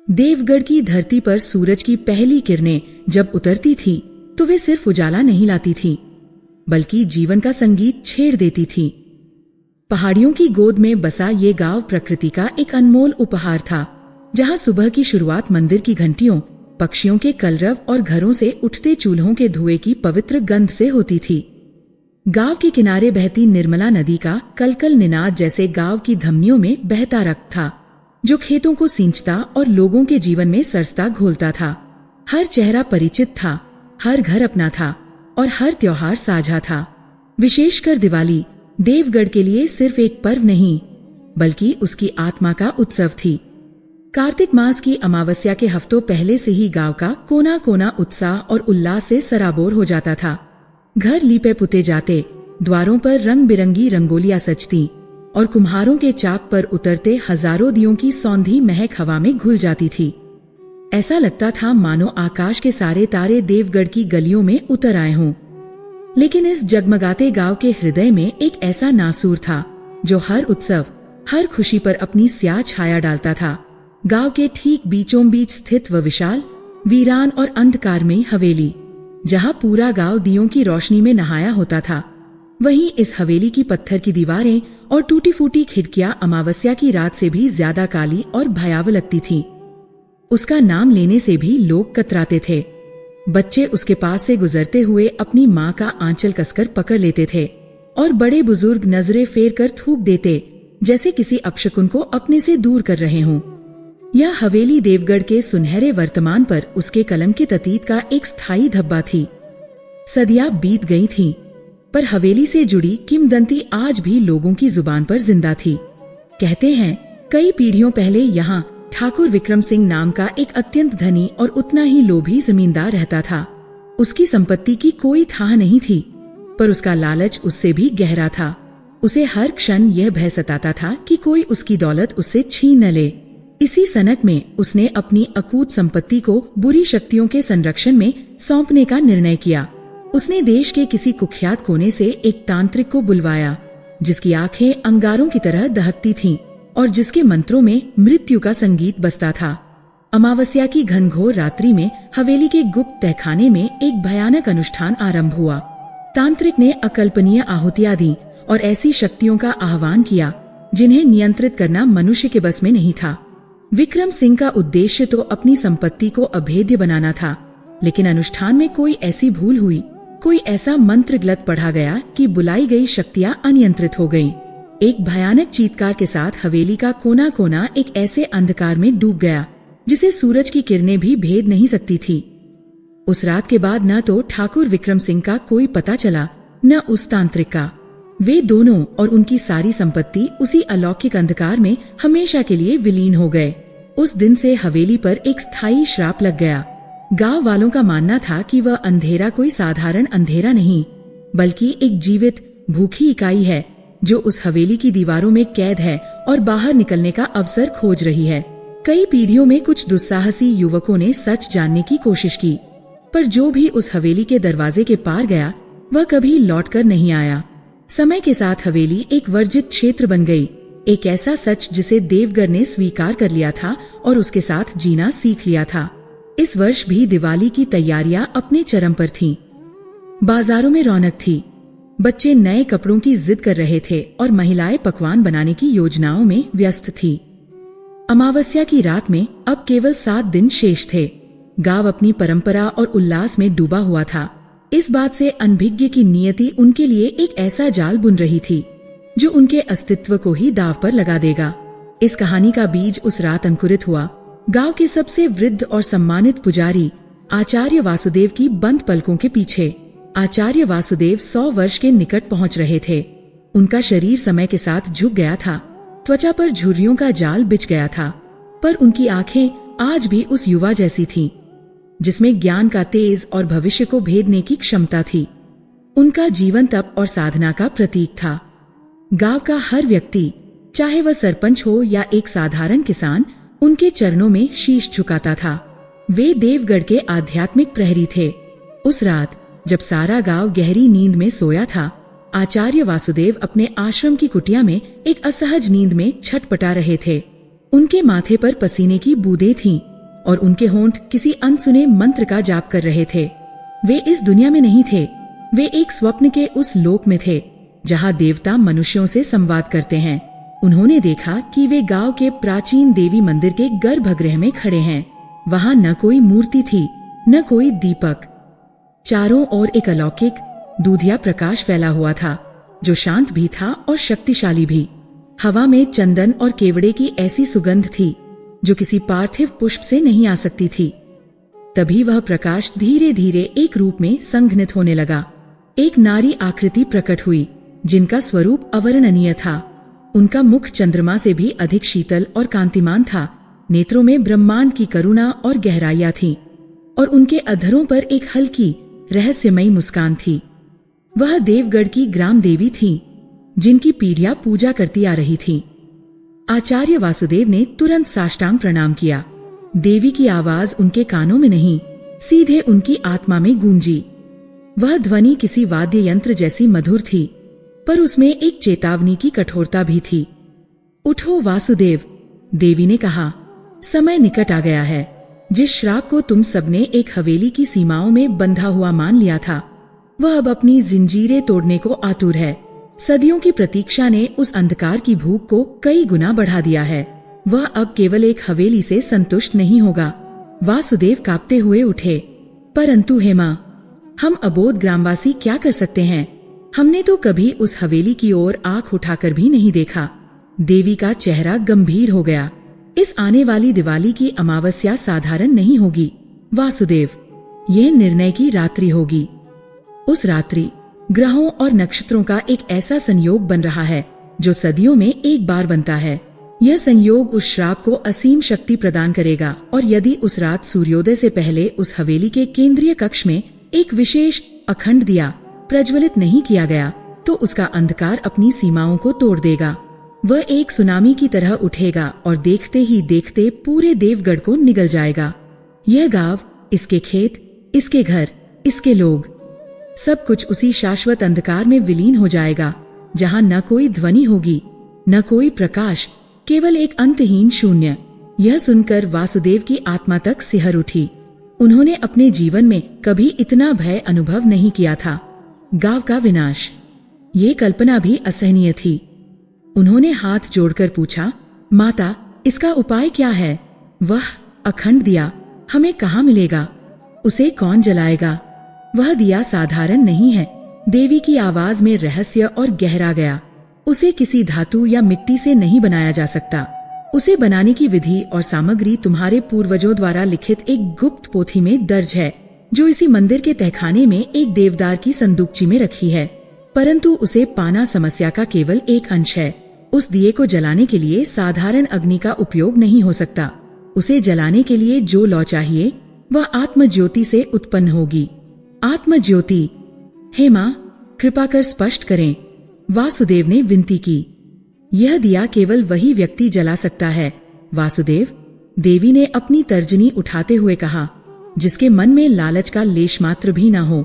देवगढ़ की धरती पर सूरज की पहली किरणें जब उतरती थी तो वे सिर्फ उजाला नहीं लाती थी, बल्कि जीवन का संगीत छेड़ देती थी। पहाड़ियों की गोद में बसा ये गांव प्रकृति का एक अनमोल उपहार था, जहां सुबह की शुरुआत मंदिर की घंटियों, पक्षियों के कलरव और घरों से उठते चूल्हों के धुएं की पवित्र गंध से होती थी। गांव के किनारे बहती निर्मला नदी का कलकल निनाद जैसे गांव की धमनियों में बहता रक्त था, जो खेतों को सींचता और लोगों के जीवन में सरसता घोलता था। हर चेहरा परिचित था, हर घर अपना था और हर त्योहार साझा था। विशेषकर दिवाली देवगढ़ के लिए सिर्फ एक पर्व नहीं, बल्कि उसकी आत्मा का उत्सव थी। कार्तिक मास की अमावस्या के हफ्तों पहले से ही गांव का कोना कोना उत्साह और उल्लास से सराबोर हो जाता था। घर लीपे पुते जाते, द्वारों पर रंग बिरंगी रंगोलियां सजती और कुम्हारों के चाक पर उतरते हजारों दियों की सौंधी महक हवा में घुल जाती थी। ऐसा लगता था मानो आकाश के सारे तारे देवगढ़ की गलियों में उतर आए हों। लेकिन इस जगमगाते गांव के हृदय में एक ऐसा नासूर था जो हर उत्सव, हर खुशी पर अपनी स्याह छाया डालता था। गांव के ठीक बीचों बीच स्थित वह विशाल, वीरान और अंधकारमयी हवेली, जहां पूरा गांव दियों की रोशनी में नहाया होता था। वहीं इस हवेली की पत्थर की दीवारें और टूटी फूटी खिड़कियां अमावस्या की रात से भी ज्यादा काली और भयावह लगती थीं। उसका नाम लेने से भी लोग कतराते थे। बच्चे उसके पास से गुजरते हुए अपनी माँ का आंचल कसकर पकड़ लेते थे और बड़े बुजुर्ग नजरें फेर कर थूक देते, जैसे किसी अपशकुन को अपने से दूर कर रहे हों। यह हवेली देवगढ़ के सुनहरे वर्तमान पर उसके कलंकित अतीत का एक स्थायी धब्बा थी। सदियां बीत गई थीं, पर हवेली से जुड़ी किंवदंती आज भी लोगों की जुबान पर जिंदा थी। कहते हैं कई पीढ़ियों पहले यहाँ ठाकुर विक्रम सिंह नाम का एक अत्यंत धनी और उतना ही लोभी जमींदार रहता था। उसकी संपत्ति की कोई थाह नहीं थी, पर उसका लालच उससे भी गहरा था। उसे हर क्षण यह भय सताता था कि कोई उसकी दौलत उससे छीन न ले। इसी सनक में उसने अपनी अकूत संपत्ति को बुरी शक्तियों के संरक्षण में सौंपने का निर्णय किया। उसने देश के किसी कुख्यात कोने से एक तांत्रिक को बुलवाया, जिसकी आंखें अंगारों की तरह दहकती थीं और जिसके मंत्रों में मृत्यु का संगीत बजता था। अमावस्या की घनघोर रात्रि में हवेली के गुप्त तहखाने में एक भयानक अनुष्ठान आरंभ हुआ। तांत्रिक ने अकल्पनीय आहुतियां दी और ऐसी शक्तियों का आह्वान किया जिन्हें नियंत्रित करना मनुष्य के बस में नहीं था। विक्रम सिंह का उद्देश्य तो अपनी संपत्ति को अभेद्य बनाना था, लेकिन अनुष्ठान में कोई ऐसी भूल हुई, कोई ऐसा मंत्र गलत पढ़ा गया कि बुलाई गई शक्तियां अनियंत्रित हो गईं। एक भयानक चीत्कार के साथ हवेली का कोना कोना एक ऐसे अंधकार में डूब गया जिसे सूरज की किरणें भी भेद नहीं सकती थी। उस रात के बाद न तो ठाकुर विक्रम सिंह का कोई पता चला, न उस तांत्रिक का। वे दोनों और उनकी सारी संपत्ति उसी अलौकिक अंधकार में हमेशा के लिए विलीन हो गए। उस दिन से हवेली पर एक स्थायी श्राप लग गया। गांव वालों का मानना था कि वह अंधेरा कोई साधारण अंधेरा नहीं, बल्कि एक जीवित, भूखी इकाई है जो उस हवेली की दीवारों में कैद है और बाहर निकलने का अवसर खोज रही है। कई पीढ़ियों में कुछ दुस्साहसी युवकों ने सच जानने की कोशिश की, पर जो भी उस हवेली के दरवाजे के पार गया वह कभी लौटकर नहीं आया। समय के साथ हवेली एक वर्जित क्षेत्र बन गई, एक ऐसा सच जिसे देवगढ़ ने स्वीकार कर लिया था और उसके साथ जीना सीख लिया था। इस वर्ष भी दिवाली की तैयारियां अपने चरम पर थीं। बाजारों में रौनक थी, बच्चे नए कपड़ों की जिद कर रहे थे और महिलाएं पकवान बनाने की योजनाओं में व्यस्त थी। अमावस्या की रात में अब केवल 7 दिन शेष थे। गांव अपनी परंपरा और उल्लास में डूबा हुआ था। इस बात से अनभिज्ञ की नियति उनके लिए एक ऐसा जाल बुन रही थी जो उनके अस्तित्व को ही दांव पर लगा देगा। इस कहानी का बीज उस रात अंकुरित हुआ। गांव के सबसे वृद्ध और सम्मानित पुजारी आचार्य वासुदेव की बंद पलकों के पीछे। आचार्य वासुदेव 100 वर्ष के निकट पहुंच रहे थे। उनका शरीर समय के साथ झुक गया था, त्वचा पर झुर्रियों का जाल बिछ गया था, पर उनकी आंखें आज भी उस युवा जैसी थीं, जिसमें ज्ञान का तेज और भविष्य को भेदने की क्षमता थी। उनका जीवन तप और साधना का प्रतीक था। गांव का हर व्यक्ति, चाहे वह सरपंच हो या एक साधारण किसान, उनके चरणों में शीश झुकाता था। वे देवगढ़ के आध्यात्मिक प्रहरी थे। उस रात जब सारा गांव गहरी नींद में सोया था, आचार्य वासुदेव अपने आश्रम की कुटिया में एक असहज नींद में छटपटा रहे थे। उनके माथे पर पसीने की बूंदें थीं, और उनके होंठ किसी अनसुने मंत्र का जाप कर रहे थे। वे इस दुनिया में नहीं थे, वे एक स्वप्न के उस लोक में थे जहाँ देवता मनुष्यों से संवाद करते हैं। उन्होंने देखा कि वे गांव के प्राचीन देवी मंदिर के गर्भगृह में खड़े हैं। वहाँ न कोई मूर्ति थी, न कोई दीपक। चारों ओर एक अलौकिक दूधिया प्रकाश फैला हुआ था, जो शांत भी था और शक्तिशाली भी। हवा में चंदन और केवड़े की ऐसी सुगंध थी जो किसी पार्थिव पुष्प से नहीं आ सकती थी। तभी वह प्रकाश धीरे धीरे एक रूप में संघनित होने लगा। एक नारी आकृति प्रकट हुई जिनका स्वरूप अवर्णनीय था। उनका मुख चंद्रमा से भी अधिक शीतल और कांतिमान था। नेत्रों में ब्रह्मांड की करुणा और गहराइयां थीं, और उनके अधरों पर एक हल्की रहस्यमयी मुस्कान थी। वह देवगढ़ की ग्राम देवी थी, जिनकी पीढ़ियां पूजा करती आ रही थीं। आचार्य वासुदेव ने तुरंत साष्टांग प्रणाम किया। देवी की आवाज उनके कानों में नहीं, सीधे उनकी आत्मा में गूंजी। वह ध्वनि किसी वाद्य यंत्र जैसी मधुर थी, पर उसमें एक चेतावनी की कठोरता भी थी। उठो वासुदेव, देवी ने कहा, समय निकट आ गया है। जिस श्राप को तुम सबने एक हवेली की सीमाओं में बंधा हुआ मान लिया था, वह अब अपनी जंजीरें तोड़ने को आतुर है। सदियों की प्रतीक्षा ने उस अंधकार की भूख को कई गुना बढ़ा दिया है। वह अब केवल एक हवेली से संतुष्ट नहीं होगा। वासुदेव कांपते हुए उठे। परंतु हेमा, हम अबोध ग्रामवासी क्या कर सकते हैं? हमने तो कभी उस हवेली की ओर आंख उठाकर भी नहीं देखा। देवी का चेहरा गंभीर हो गया। इस आने वाली दिवाली की अमावस्या साधारण नहीं होगी वासुदेव, यह निर्णय की रात्रि होगी। उस रात्रि ग्रहों और नक्षत्रों का एक ऐसा संयोग बन रहा है जो सदियों में एक बार बनता है। यह संयोग उस श्राप को असीम शक्ति प्रदान करेगा, और यदि उस रात सूर्योदय से पहले उस हवेली के केंद्रीय कक्ष में एक विशेष अखंड दिया प्रज्वलित नहीं किया गया, तो उसका अंधकार अपनी सीमाओं को तोड़ देगा। वह एक सुनामी की तरह उठेगा और देखते ही देखते पूरे देवगढ़ को निगल जाएगा। यह गांव, इसके खेत, इसके घर, इसके लोग, सब कुछ उसी शाश्वत अंधकार में विलीन हो जाएगा, जहां न कोई ध्वनि होगी, न कोई प्रकाश, केवल एक अंतहीन शून्य। यह सुनकर वासुदेव की आत्मा तक सिहर उठी। उन्होंने अपने जीवन में कभी इतना भय अनुभव नहीं किया था। गांव का विनाश, ये कल्पना भी असहनीय थी। उन्होंने हाथ जोड़कर पूछा, माता, इसका उपाय क्या है? वह अखंड दिया हमें कहाँ मिलेगा? उसे कौन जलाएगा? वह दिया साधारण नहीं है। देवी की आवाज में रहस्य और गहरा गया। उसे किसी धातु या मिट्टी से नहीं बनाया जा सकता। उसे बनाने की विधि और सामग्री तुम्हारे पूर्वजों द्वारा लिखित एक गुप्त पोथी में दर्ज है, जो इसी मंदिर के तहखाने में एक देवदार की संदूकची में रखी है। परंतु उसे पाना समस्या का केवल एक अंश है। उस दिए को जलाने के लिए साधारण अग्नि का उपयोग नहीं हो सकता। उसे जलाने के लिए जो लौ चाहिए वह आत्म ज्योति से उत्पन्न होगी। आत्म ज्योति। हे माँ, कृपा कर स्पष्ट करें, वासुदेव ने विनती की। यह दिया केवल वही व्यक्ति जला सकता है वासुदेव, देवी ने अपनी तर्जनी उठाते हुए कहा, जिसके मन में लालच का लेश मात्र भी न हो,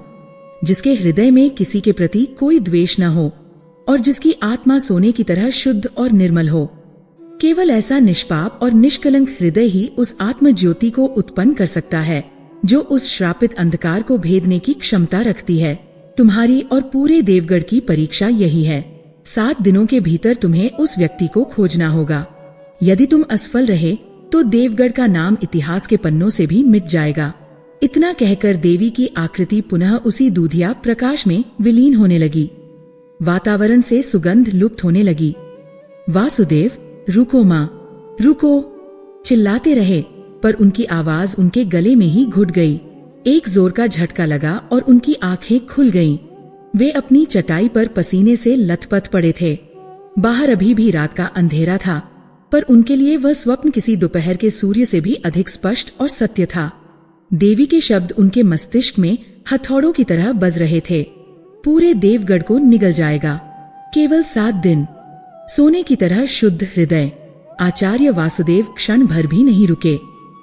जिसके हृदय में किसी के प्रति कोई द्वेष न हो, और जिसकी आत्मा सोने की तरह शुद्ध और निर्मल हो। केवल ऐसा निष्पाप और निष्कलंक हृदय ही उस आत्म ज्योति को उत्पन्न कर सकता है, जो उस श्रापित अंधकार को भेदने की क्षमता रखती है। तुम्हारी और पूरे देवगढ़ की परीक्षा यही है। 7 दिनों के भीतर तुम्हें उस व्यक्ति को खोजना होगा। यदि तुम असफल रहे तो देवगढ़ का नाम इतिहास के पन्नों से भी मिट जाएगा। इतना कहकर देवी की आकृति पुनः उसी दूधिया प्रकाश में विलीन होने लगी। वातावरण से सुगंध लुप्त होने लगी। वासुदेव, रुको माँ, रुको, चिल्लाते रहे, पर उनकी आवाज उनके गले में ही घुट गई। एक जोर का झटका लगा और उनकी आंखें खुल गईं। वे अपनी चटाई पर पसीने से लथपथ पड़े थे। बाहर अभी भी रात का अंधेरा था, पर उनके लिए वह स्वप्न किसी दोपहर के सूर्य से भी अधिक स्पष्ट और सत्य था। देवी के शब्द उनके मस्तिष्क में हथौड़ों की तरह बज रहे थे। पूरे देवगढ़ को निगल जाएगा। केवल 7 दिन, सोने की तरह शुद्ध हृदय। आचार्य वासुदेव क्षण भर भी नहीं रुके।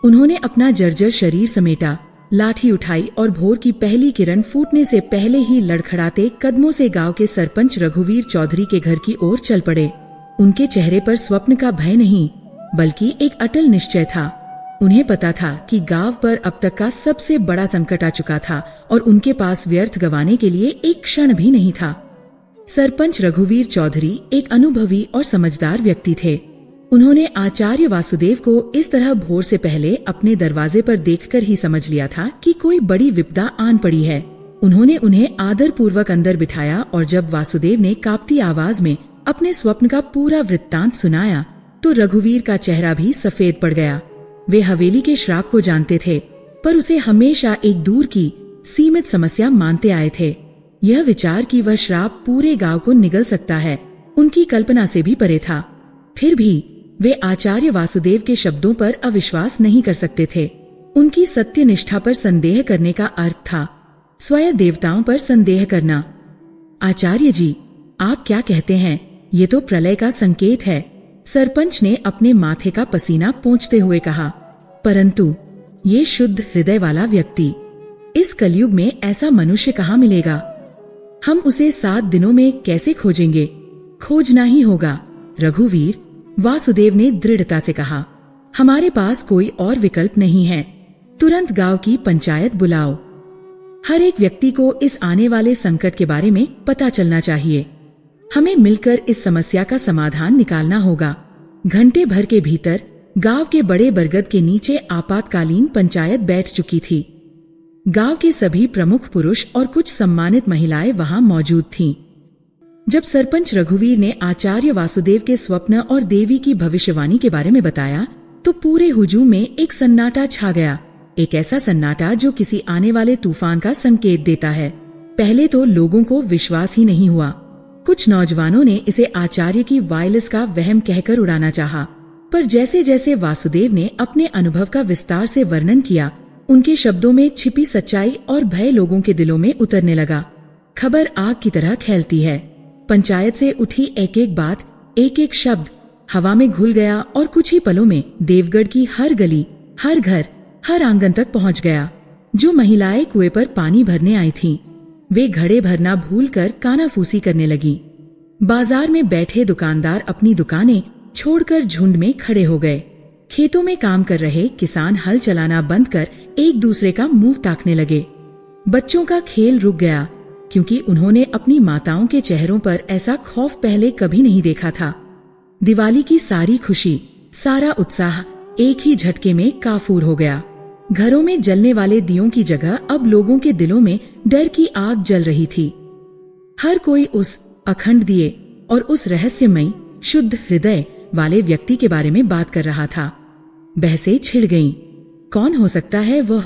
उन्होंने अपना जर्जर शरीर समेटा, लाठी उठाई और भोर की पहली किरण फूटने से पहले ही लड़खड़ाते कदमों से गांव के सरपंच रघुवीर चौधरी के घर की ओर चल पड़े। उनके चेहरे पर स्वप्न का भय नहीं, बल्कि एक अटल निश्चय था। उन्हें पता था कि गांव पर अब तक का सबसे बड़ा संकट आ चुका था और उनके पास व्यर्थ गंवाने के लिए एक क्षण भी नहीं था। सरपंच रघुवीर चौधरी एक अनुभवी और समझदार व्यक्ति थे। उन्होंने आचार्य वासुदेव को इस तरह भोर से पहले अपने दरवाजे पर देखकर ही समझ लिया था कि कोई बड़ी विपदा आन पड़ी है। उन्होंने उन्हें आदर पूर्वक अंदर बिठाया और जब वासुदेव ने कांपती आवाज में अपने स्वप्न का पूरा वृत्तांत सुनाया तो रघुवीर का चेहरा भी सफेद पड़ गया। वे हवेली के श्राप को जानते थे, पर उसे हमेशा एक दूर की सीमित समस्या मानते आए थे। यह विचार कि वह श्राप पूरे गांव को निगल सकता है उनकी कल्पना से भी परे था। फिर भी वे आचार्य वासुदेव के शब्दों पर अविश्वास नहीं कर सकते थे। उनकी सत्य निष्ठा पर संदेह करने का अर्थ था स्वयं देवताओं पर संदेह करना। आचार्य जी, आप क्या कहते हैं? ये तो प्रलय का संकेत है, सरपंच ने अपने माथे का पसीना पोंछते हुए कहा। परंतु ये शुद्ध हृदय वाला व्यक्ति, इस कलयुग में ऐसा मनुष्य कहाँ मिलेगा? हम उसे 7 दिनों में कैसे खोजेंगे? खोजना ही होगा रघुवीर, वासुदेव ने दृढ़ता से कहा। हमारे पास कोई और विकल्प नहीं है। तुरंत गांव की पंचायत बुलाओ। हर एक व्यक्ति को इस आने वाले संकट के बारे में पता चलना चाहिए। हमें मिलकर इस समस्या का समाधान निकालना होगा। घंटे भर के भीतर गांव के बड़े बरगद के नीचे आपातकालीन पंचायत बैठ चुकी थी। गांव के सभी प्रमुख पुरुष और कुछ सम्मानित महिलाएं वहां मौजूद थीं। जब सरपंच रघुवीर ने आचार्य वासुदेव के स्वप्न और देवी की भविष्यवाणी के बारे में बताया तो पूरे हुजूम में एक सन्नाटा छा गया। एक ऐसा सन्नाटा जो किसी आने वाले तूफान का संकेत देता है। पहले तो लोगों को विश्वास ही नहीं हुआ। कुछ नौजवानों ने इसे आचार्य की वायरस का वहम कहकर उड़ाना चाहा, पर जैसे जैसे वासुदेव ने अपने अनुभव का विस्तार से वर्णन किया, उनके शब्दों में छिपी सच्चाई और भय लोगों के दिलों में उतरने लगा। खबर आग की तरह फैलती है। पंचायत से उठी एक एक बात, एक एक शब्द हवा में घुल गया और कुछ ही पलों में देवगढ़ की हर गली, हर घर, हर आंगन तक पहुंच गया। जो महिलाएं कुएं पर पानी भरने आई थीं, वे घड़े भरना भूलकर कानाफूसी करने लगी। बाजार में बैठे दुकानदार अपनी दुकानें छोड़कर झुंड में खड़े हो गए। खेतों में काम कर रहे किसान हल चलाना बंद कर एक दूसरे का मुंह ताकने लगे। बच्चों का खेल रुक गया, क्योंकि उन्होंने अपनी माताओं के चेहरों पर ऐसा खौफ पहले कभी नहीं देखा था। दिवाली की सारी खुशी, सारा उत्साह एक ही झटके में काफूर हो गया। घरों में जलने वाले दियों की जगह अब लोगों के दिलों में डर की आग जल रही थी। हर कोई उस अखंड दिए और उस रहस्यमयी शुद्ध हृदय वाले व्यक्ति के बारे में बात कर रहा था। बहसें छिड़ गईं। कौन हो सकता है वह?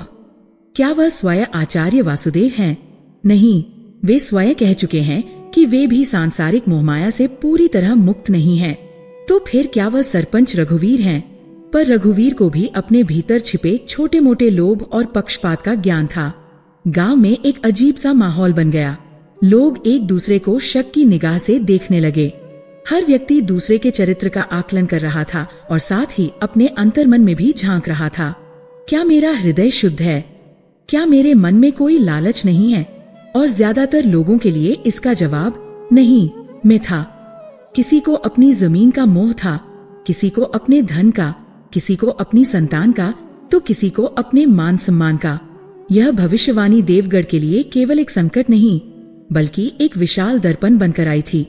क्या वह स्वयं आचार्य वासुदेव हैं? नहीं, वे स्वयं कह चुके हैं कि वे भी सांसारिक मोहमाया से पूरी तरह मुक्त नहीं हैं। तो फिर क्या वह सरपंच रघुवीर हैं? पर रघुवीर को भी अपने भीतर छिपे छोटे मोटे लोभ और पक्षपात का ज्ञान था। गांव में एक अजीब सा माहौल बन गया। लोग एक दूसरे को शक की निगाह से देखने लगे। हर व्यक्ति दूसरे के चरित्र का आकलन कर रहा था और साथ ही अपने अंतर्मन में भी झांक रहा था। क्या मेरा हृदय शुद्ध है? क्या मेरे मन में कोई लालच नहीं है? और ज्यादातर लोगों के लिए इसका जवाब नहीं मैं था। किसी को अपनी जमीन का मोह था, किसी को अपने धन का, किसी को अपनी संतान का, तो किसी को अपने मान सम्मान का। यह भविष्यवाणी देवगढ़ के लिए केवल एक संकट नहीं, बल्कि एक विशाल दर्पण बनकर आई थी,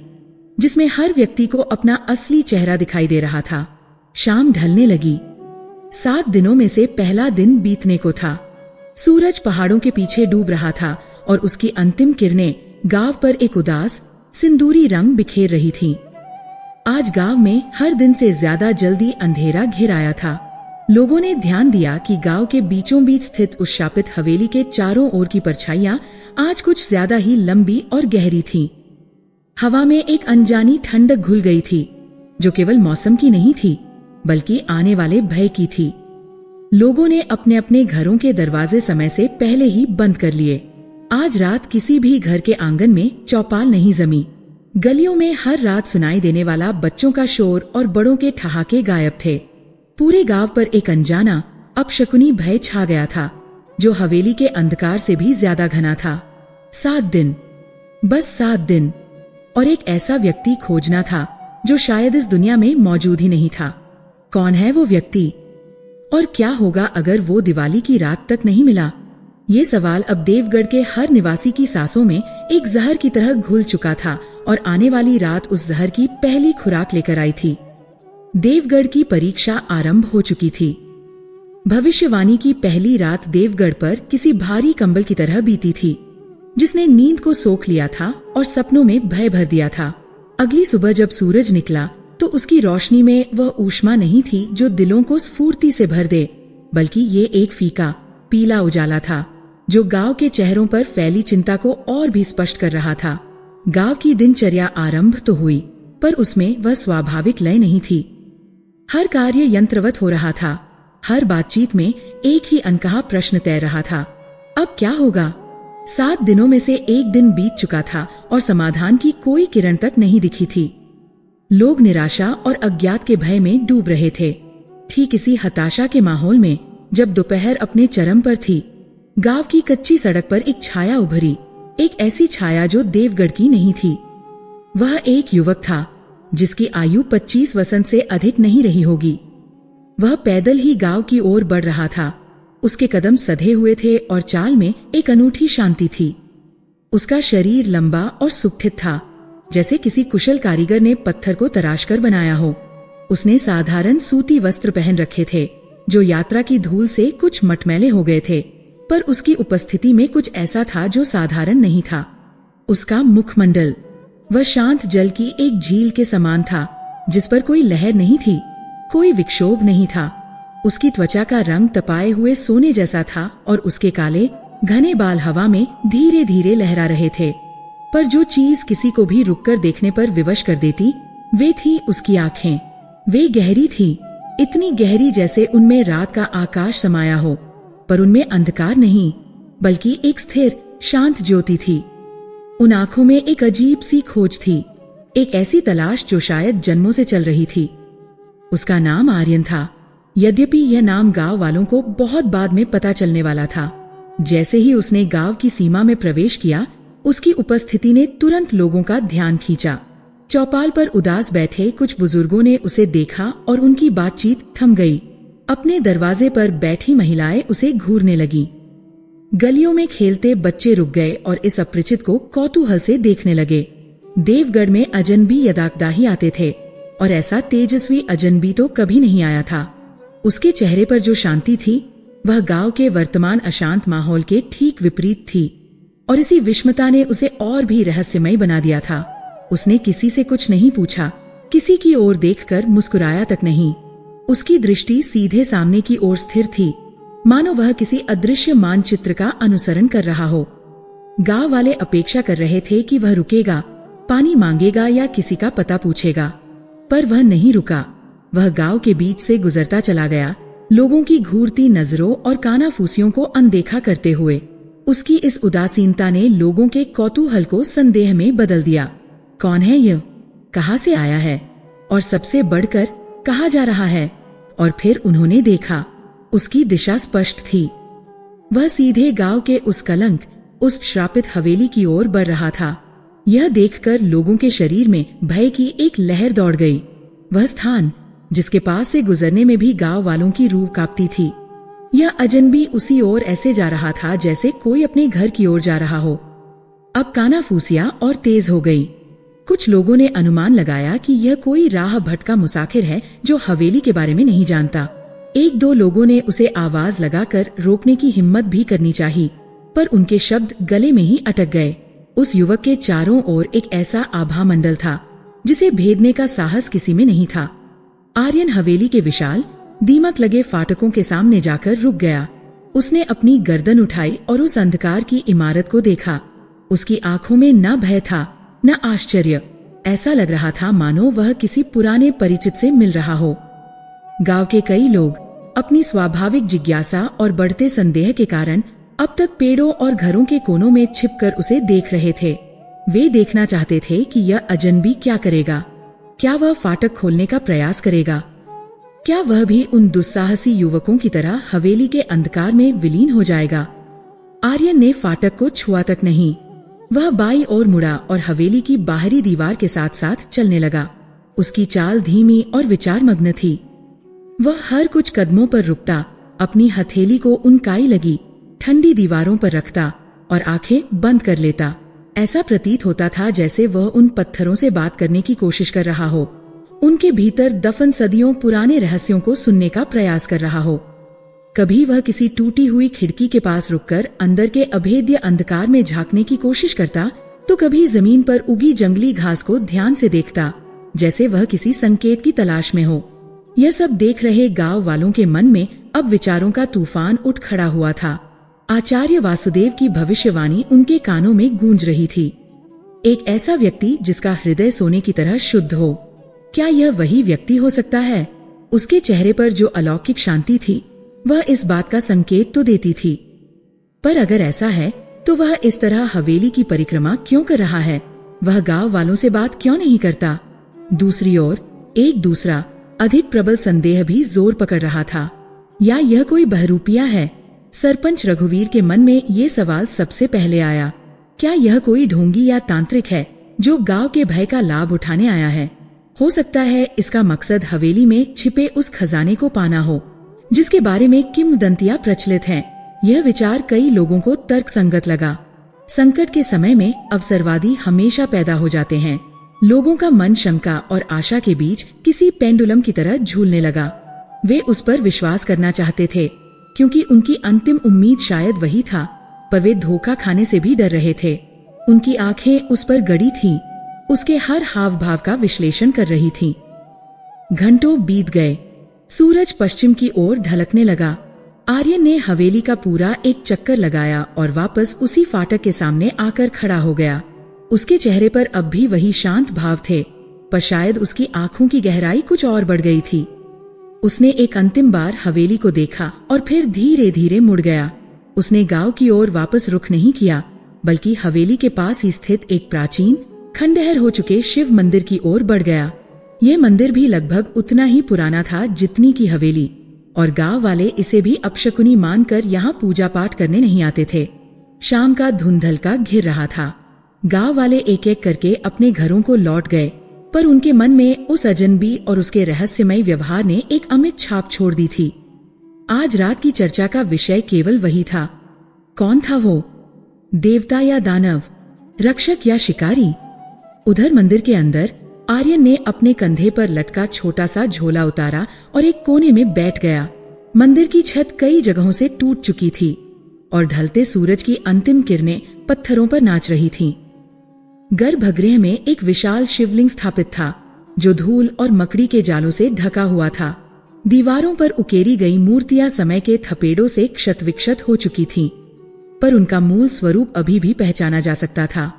जिसमें हर व्यक्ति को अपना असली चेहरा दिखाई दे रहा था। शाम ढलने लगी। 7 दिनों में से पहला दिन बीतने को था। सूरज पहाड़ों के पीछे डूब रहा था और उसकी अंतिम किरणें गांव पर एक उदास सिंदूरी रंग बिखेर रही थीं। आज गांव में हर दिन से ज्यादा जल्दी अंधेरा घिर आया था। लोगों ने ध्यान दिया कि गांव के बीचों बीच स्थित उस शापित हवेली के चारों ओर की परछाइयां आज कुछ ज्यादा ही लंबी और गहरी थीं। हवा में एक अनजानी ठंडक घुल गई थी, जो केवल मौसम की नहीं थी, बल्कि आने वाले भय की थी। लोगों ने अपने अपने घरों के दरवाजे समय से पहले ही बंद कर लिए। आज रात किसी भी घर के आंगन में चौपाल नहीं जमी। गलियों में हर रात सुनाई देने वाला बच्चों का शोर और बड़ों के ठहाके गायब थे। पूरे गांव पर एक अनजाना अपशकुनी भय छा गया था, जो हवेली के अंधकार से भी ज्यादा घना था। 7 दिन, बस 7 दिन, और एक ऐसा व्यक्ति खोजना था जो शायद इस दुनिया में मौजूद ही नहीं था। कौन है वो व्यक्ति? और क्या होगा अगर वो दिवाली की रात तक नहीं मिला? ये सवाल अब देवगढ़ के हर निवासी की सांसों में एक जहर की तरह घुल चुका था और आने वाली रात उस जहर की पहली खुराक लेकर आई थी। देवगढ़ की परीक्षा आरंभ हो चुकी थी। भविष्यवाणी की पहली रात देवगढ़ पर किसी भारी कंबल की तरह बीती थी, जिसने नींद को सोख लिया था और सपनों में भय भर दिया था। अगली सुबह जब सूरज निकला तो उसकी रोशनी में वह ऊष्मा नहीं थी जो दिलों को स्फूर्ति से भर दे, बल्कि ये एक फीका पीला उजाला था जो गांव के चेहरों पर फैली चिंता को और भी स्पष्ट कर रहा था। गांव की दिनचर्या आरंभ तो हुई, पर उसमें वह स्वाभाविक लय नहीं थी। हर कार्य यंत्रवत हो रहा था। हर बातचीत में एक ही अनकहा प्रश्न तैर रहा था, अब क्या होगा? 7 दिनों में से एक दिन बीत चुका था और समाधान की कोई किरण तक नहीं दिखी थी। लोग निराशा और अज्ञात के भय में डूब रहे थे। ठीक इसी हताशा के माहौल में जब दोपहर अपने चरम पर थी, गांव की कच्ची सड़क पर एक छाया उभरी, एक ऐसी छाया जो देवगढ़ की नहीं थी। वह एक युवक था जिसकी आयु 25 वसंत से अधिक नहीं रही होगी। वह पैदल ही गांव की ओर बढ़ रहा था। उसके कदम सधे हुए थे और चाल में एक अनूठी शांति थी। उसका शरीर लंबा और सुगठित था, जैसे किसी कुशल कारीगर ने पत्थर को तराश कर बनाया हो। उसने साधारण सूती वस्त्र पहन रखे थे जो यात्रा की धूल से कुछ मटमैले हो गए थे, पर उसकी उपस्थिति में कुछ ऐसा था जो साधारण नहीं था। उसका मुखमंडल, वह शांत जल की एक झील के समान था जिस पर कोई लहर नहीं थी, कोई विक्षोभ नहीं था। उसकी त्वचा का रंग तपाए हुए सोने जैसा था और उसके काले घने बाल हवा में धीरे धीरे लहरा रहे थे। पर जो चीज किसी को भी रुककर देखने पर विवश कर देती, वे थी उसकी आंखें। वे गहरी थी, इतनी गहरी जैसे उनमें रात का आकाश समाया हो, पर उनमें अंधकार नहीं, बल्कि एक स्थिर शांत ज्योति थी। उन आंखों में एक अजीब सी खोज थी, एक ऐसी तलाश जो शायद जन्मों से चल रही थी। उसका नाम आर्यन था, यद्यपि यह नाम गांव वालों को बहुत बाद में पता चलने वाला था। जैसे ही उसने गांव की सीमा में प्रवेश किया, उसकी उपस्थिति ने तुरंत लोगों का ध्यान खींचा। चौपाल पर उदास बैठे कुछ बुजुर्गों ने उसे देखा और उनकी बातचीत थम गई। अपने दरवाजे पर बैठी महिलाएं उसे घूरने लगी। गलियों में खेलते बच्चे रुक गए और इस अपरिचित को कौतूहल से देखने लगे। देवगढ़ में अजनबी यदाकदाही आते थे और ऐसा तेजस्वी अजनबी तो कभी नहीं आया था। उसके चेहरे पर जो शांति थी वह गांव के वर्तमान अशांत माहौल के ठीक विपरीत थी, और इसी विषमता ने उसे और भी रहस्यमय बना दिया था। उसने किसी से कुछ नहीं पूछा, किसी की ओर देखकर मुस्कुराया तक नहीं। उसकी दृष्टि सीधे सामने की ओर स्थिर थी, मानो वह किसी अदृश्य मानचित्र का अनुसरण कर रहा हो। गांव वाले अपेक्षा कर रहे थे कि वह रुकेगा, पानी मांगेगा या किसी का पता पूछेगा, पर वह नहीं रुका। वह गांव के बीच से गुजरता चला गया, लोगों की घूरती नजरों और कानाफूसियों को अनदेखा करते हुए। उसकी इस उदासीनता ने लोगों के कौतूहल को संदेह में बदल दिया। कौन है यह? कहां से आया है? और सबसे बढ़कर कहां जा रहा है? और फिर उन्होंने देखा, उसकी दिशा स्पष्ट थी। वह सीधे गांव के उस कलंक, उस श्रापित हवेली की ओर बढ़ रहा था। यह देखकर लोगों के शरीर में भय की एक लहर दौड़ गई। वह स्थान जिसके पास से गुजरने में भी गांव वालों की रूह कांपती थी, यह अजनबी उसी ओर ऐसे जा रहा था जैसे कोई अपने घर की ओर जा रहा हो। अब कानाफूसियां और तेज हो गई। कुछ लोगों ने अनुमान लगाया कि यह कोई राह भटका मुसाफिर है जो हवेली के बारे में नहीं जानता। 1-2 लोगों ने उसे आवाज लगाकर रोकने की हिम्मत भी करनी चाहिए, पर उनके शब्द गले में ही अटक गए। उस युवक के चारों ओर एक ऐसा आभा मंडल था जिसे भेदने का साहस किसी में नहीं था। आर्यन हवेली के विशाल दीमक लगे फाटकों के सामने जाकर रुक गया। उसने अपनी गर्दन उठाई और उस अंधकार की इमारत को देखा। उसकी आंखों में न भय था न आश्चर्य। ऐसा लग रहा था मानो वह किसी पुराने परिचित से मिल रहा हो। गांव के कई लोग अपनी स्वाभाविक जिज्ञासा और बढ़ते संदेह के कारण अब तक पेड़ों और घरों के कोनों में छिपकर उसे देख रहे थे। वे देखना चाहते थे कि यह अजनबी क्या करेगा। क्या वह फाटक खोलने का प्रयास करेगा? क्या वह भी उन दुस्साहसी युवकों की तरह हवेली के अंधकार में विलीन हो जाएगा? आर्यन ने फाटक को छुआ तक नहीं। वह बाईं ओर मुड़ा और हवेली की बाहरी दीवार के साथ साथ चलने लगा। उसकी चाल धीमी और विचारमग्न थी। वह हर कुछ कदमों पर रुकता, अपनी हथेली को उन काई लगी ठंडी दीवारों पर रखता और आंखें बंद कर लेता। ऐसा प्रतीत होता था जैसे वह उन पत्थरों से बात करने की कोशिश कर रहा हो, उनके भीतर दफन सदियों पुराने रहस्यों को सुनने का प्रयास कर रहा हो। कभी वह किसी टूटी हुई खिड़की के पास रुककर अंदर के अभेद्य अंधकार में झांकने की कोशिश करता, तो कभी जमीन पर उगी जंगली घास को ध्यान से देखता, जैसे वह किसी संकेत की तलाश में हो। यह सब देख रहे गांव वालों के मन में अब विचारों का तूफान उठ खड़ा हुआ था। आचार्य वासुदेव की भविष्यवाणी उनके कानों में गूंज रही थी। एक ऐसा व्यक्ति जिसका हृदय सोने की तरह शुद्ध हो, क्या यह वही व्यक्ति हो सकता है? उसके चेहरे पर जो अलौकिक शांति थी, वह इस बात का संकेत तो देती थी। पर अगर ऐसा है तो वह इस तरह हवेली की परिक्रमा क्यों कर रहा है? वह गांव वालों से बात क्यों नहीं करता? दूसरी ओर एक दूसरा अधिक प्रबल संदेह भी जोर पकड़ रहा था। या यह कोई बहरूपिया है? सरपंच रघुवीर के मन में ये सवाल सबसे पहले आया। क्या यह कोई ढोंगी या तांत्रिक है जो गांव के भय का लाभ उठाने आया है? हो सकता है इसका मकसद हवेली में छिपे उस खजाने को पाना हो जिसके बारे में किंवदंतियां प्रचलित हैं। यह विचार कई लोगों को तर्कसंगत लगा। संकट के समय में अवसरवादी हमेशा पैदा हो जाते हैं। लोगों का मन शंका और आशा के बीच किसी पेंडुलम की तरह झूलने लगा। वे उस पर विश्वास करना चाहते थे क्योंकि उनकी अंतिम उम्मीद शायद वही था, पर वे धोखा खाने से भी डर रहे थे। उनकी आंखें उस पर गड़ी थीं, उसके हर हाव भाव का विश्लेषण कर रही थीं। घंटों बीत गए, सूरज पश्चिम की ओर ढलकने लगा। आर्यन ने हवेली का पूरा एक चक्कर लगाया और वापस उसी फाटक के सामने आकर खड़ा हो गया। उसके चेहरे पर अब भी वही शांत भाव थे, पर शायद उसकी आंखों की गहराई कुछ और बढ़ गई थी। उसने एक अंतिम बार हवेली को देखा और फिर धीरे धीरे मुड़ गया। उसने गांव की ओर वापस रुख नहीं किया, बल्कि हवेली के पास ही स्थित एक प्राचीन खंडहर हो चुके शिव मंदिर की ओर बढ़ गया। यह मंदिर भी लगभग उतना ही पुराना था जितनी की हवेली, और गांव वाले इसे भी अपशकुनी मानकर यहाँ पूजा पाठ करने नहीं आते थे। शाम का धुंधल का घिर रहा था। गांव वाले एक एक करके अपने घरों को लौट गए, पर उनके मन में उस अजनबी और उसके रहस्यमय व्यवहार ने एक अमिट छाप छोड़ दी थी। आज रात की चर्चा का विषय केवल वही था। कौन था वो? देवता या दानव? रक्षक या शिकारी? उधर मंदिर के अंदर आर्यन ने अपने कंधे पर लटका छोटा सा झोला उतारा और एक कोने में बैठ गया। मंदिर की छत कई जगहों से टूट चुकी थी और ढलते सूरज की अंतिम किरणें पत्थरों पर नाच रही थीं। गर्भगृह में एक विशाल शिवलिंग स्थापित था जो धूल और मकड़ी के जालों से ढका हुआ था। दीवारों पर उकेरी गई मूर्तियां समय के थपेड़ों से क्षत विक्षत हो चुकी थीं, पर उनका मूल स्वरूप अभी भी पहचाना जा सकता था।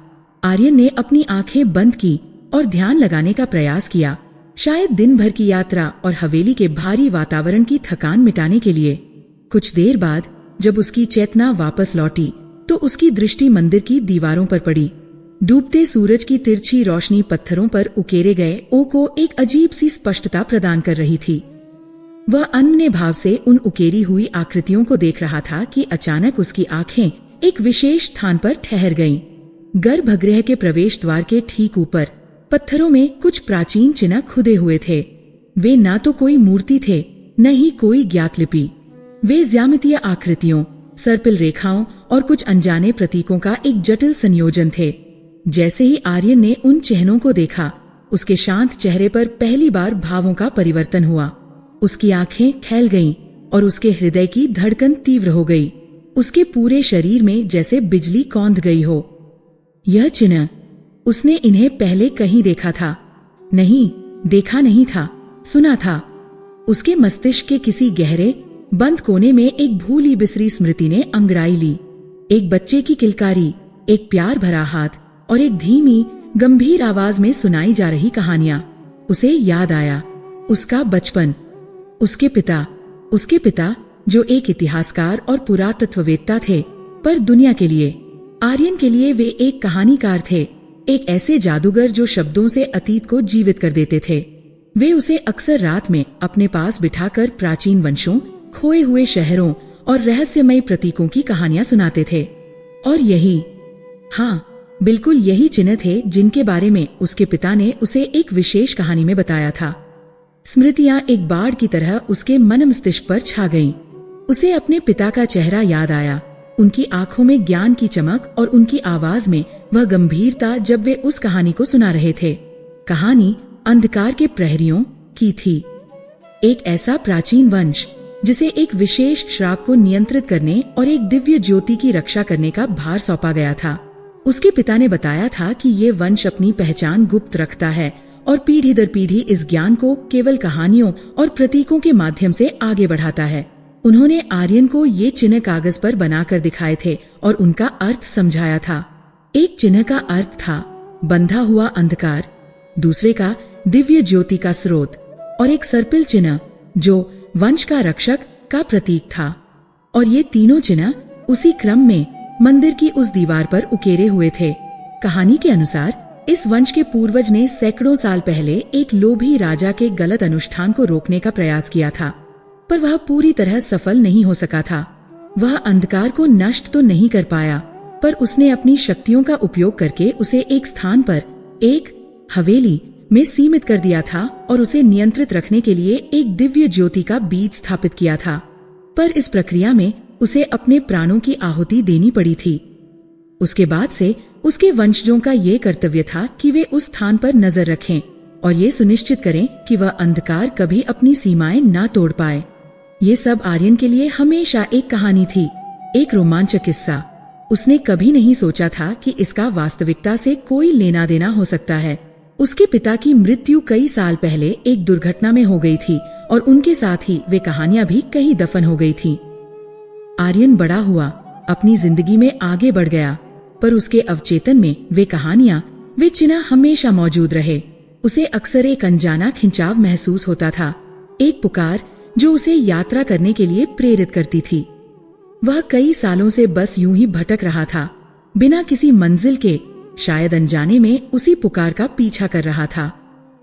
आर्यन ने अपनी आंखें बंद की और ध्यान लगाने का प्रयास किया, शायद दिन भर की यात्रा और हवेली के भारी वातावरण की थकान मिटाने के लिए। कुछ देर बाद जब उसकी चेतना वापस लौटी तो उसकी दृष्टि मंदिर की दीवारों पर पड़ी। डूबते सूरज की तिरछी रोशनी पत्थरों पर उकेरे गए ओ को एक अजीब सी स्पष्टता प्रदान कर रही थी। वह अन्य भाव से उन उकेरी हुई आकृतियों को देख रहा था कि अचानक उसकी आंखें एक विशेष स्थान पर ठहर गईं। गर्भगृह के प्रवेश द्वार के ठीक ऊपर पत्थरों में कुछ प्राचीन चिन्ह खुदे हुए थे। वे ना तो कोई मूर्ति थे, न ही कोई ज्ञात लिपि। वे ज्यामितीय आकृतियों, सर्पिल रेखाओं और कुछ अनजाने प्रतीकों का एक जटिल संयोजन थे। जैसे ही आर्यन ने उन चिन्हों को देखा, उसके शांत चेहरे पर पहली बार भावों का परिवर्तन हुआ। उसकी आंखें खैल गईं और उसके हृदय की धड़कन तीव्र हो गई। उसके पूरे शरीर में जैसे बिजली कौंध गई हो। यह चिन्ह, उसने इन्हें पहले कहीं देखा था। नहीं, देखा नहीं था, सुना था। उसके मस्तिष्क के किसी गहरे बंद कोने में एक भूली बिसरी स्मृति ने अंगड़ाई ली। एक बच्चे की किलकारी, एक प्यार भरा हाथ और एक धीमी गंभीर आवाज में सुनाई जा रही कहानियां। उसे याद आया उसका बचपन, उसके पिता जो एक इतिहासकार और पुरातत्ववेत्ता थे, पर दुनिया के लिए, आर्यन के लिए वे एक कहानीकार थे, एक ऐसे जादूगर जो शब्दों से अतीत को जीवित कर देते थे। वे उसे अक्सर रात में अपने पास बिठाकर प्राचीन वंशों, खोए हुए शहरों और रहस्यमय प्रतीकों की कहानियां सुनाते थे। और यही, हाँ, बिल्कुल यही चिन्ह थे जिनके बारे में उसके पिता ने उसे एक विशेष कहानी में बताया था। स्मृतियां एक बाढ़ की तरह उसके मन मस्तिष्क पर छा गईं। उसे अपने पिता का चेहरा याद आया, उनकी आंखों में ज्ञान की चमक और उनकी आवाज में वह गंभीरता जब वे उस कहानी को सुना रहे थे। कहानी अंधकार के प्रहरियों की थी। एक ऐसा प्राचीन वंश जिसे एक विशेष श्राप को नियंत्रित करने और एक दिव्य ज्योति की रक्षा करने का भार सौंपा गया था। उसके पिता ने बताया था कि ये वंश अपनी पहचान गुप्त रखता है और पीढ़ी दर पीढ़ी इस ज्ञान को केवल कहानियों और प्रतीकों के माध्यम से आगे बढ़ाता है। उन्होंने आर्यन को ये चिन्ह कागज पर बनाकर दिखाए थे और उनका अर्थ समझाया था। एक चिन्ह का अर्थ था बंधा हुआ अंधकार, दूसरे का दिव्य ज्योति का स्रोत और एक सर्पिल चिन्ह जो वंश का रक्षक का प्रतीक था। और ये तीनों चिन्ह उसी क्रम में मंदिर की उस दीवार पर उकेरे हुए थे। कहानी के अनुसार इस वंश के पूर्वज ने सैकड़ों साल पहले एक लोभी राजा के गलत अनुष्ठान को रोकने का प्रयास किया था, पर वह पूरी तरह सफल नहीं हो सका था। वह अंधकार को नष्ट तो नहीं कर पाया, पर उसने अपनी शक्तियों का उपयोग करके उसे एक स्थान पर, एक हवेली में सीमित कर दिया था और उसे नियंत्रित रखने के लिए एक दिव्य ज्योति का बीज स्थापित किया था। पर इस प्रक्रिया में उसे अपने प्राणों की आहुति देनी पड़ी थी। उसके बाद से उसके वंशजों का ये कर्तव्य था कि वे उस स्थान पर नजर रखें और ये सुनिश्चित करें कि वह अंधकार कभी अपनी सीमाएं ना तोड़ पाए। ये सब आर्यन के लिए हमेशा एक कहानी थी, एक रोमांचक किस्सा। उसने कभी नहीं सोचा था कि इसका वास्तविकता से कोई लेना देना हो सकता है। उसके पिता की मृत्यु कई साल पहले एक दुर्घटना में हो गई थी और उनके साथ ही वे कहानियां भी कहीं दफन हो गई थीं। आर्यन बड़ा हुआ, अपनी जिंदगी में आगे बढ़ गया, पर उसके अवचेतन में वे कहानियां, वे चिन्ह हमेशा मौजूद रहे। उसे अक्सर एक अनजाना खिंचाव महसूस होता था, एक पुकार जो उसे यात्रा करने के लिए प्रेरित करती थी। वह कई सालों से बस यूं ही भटक रहा था, बिना किसी मंजिल के, शायद अनजाने में उसी पुकार का पीछा कर रहा था।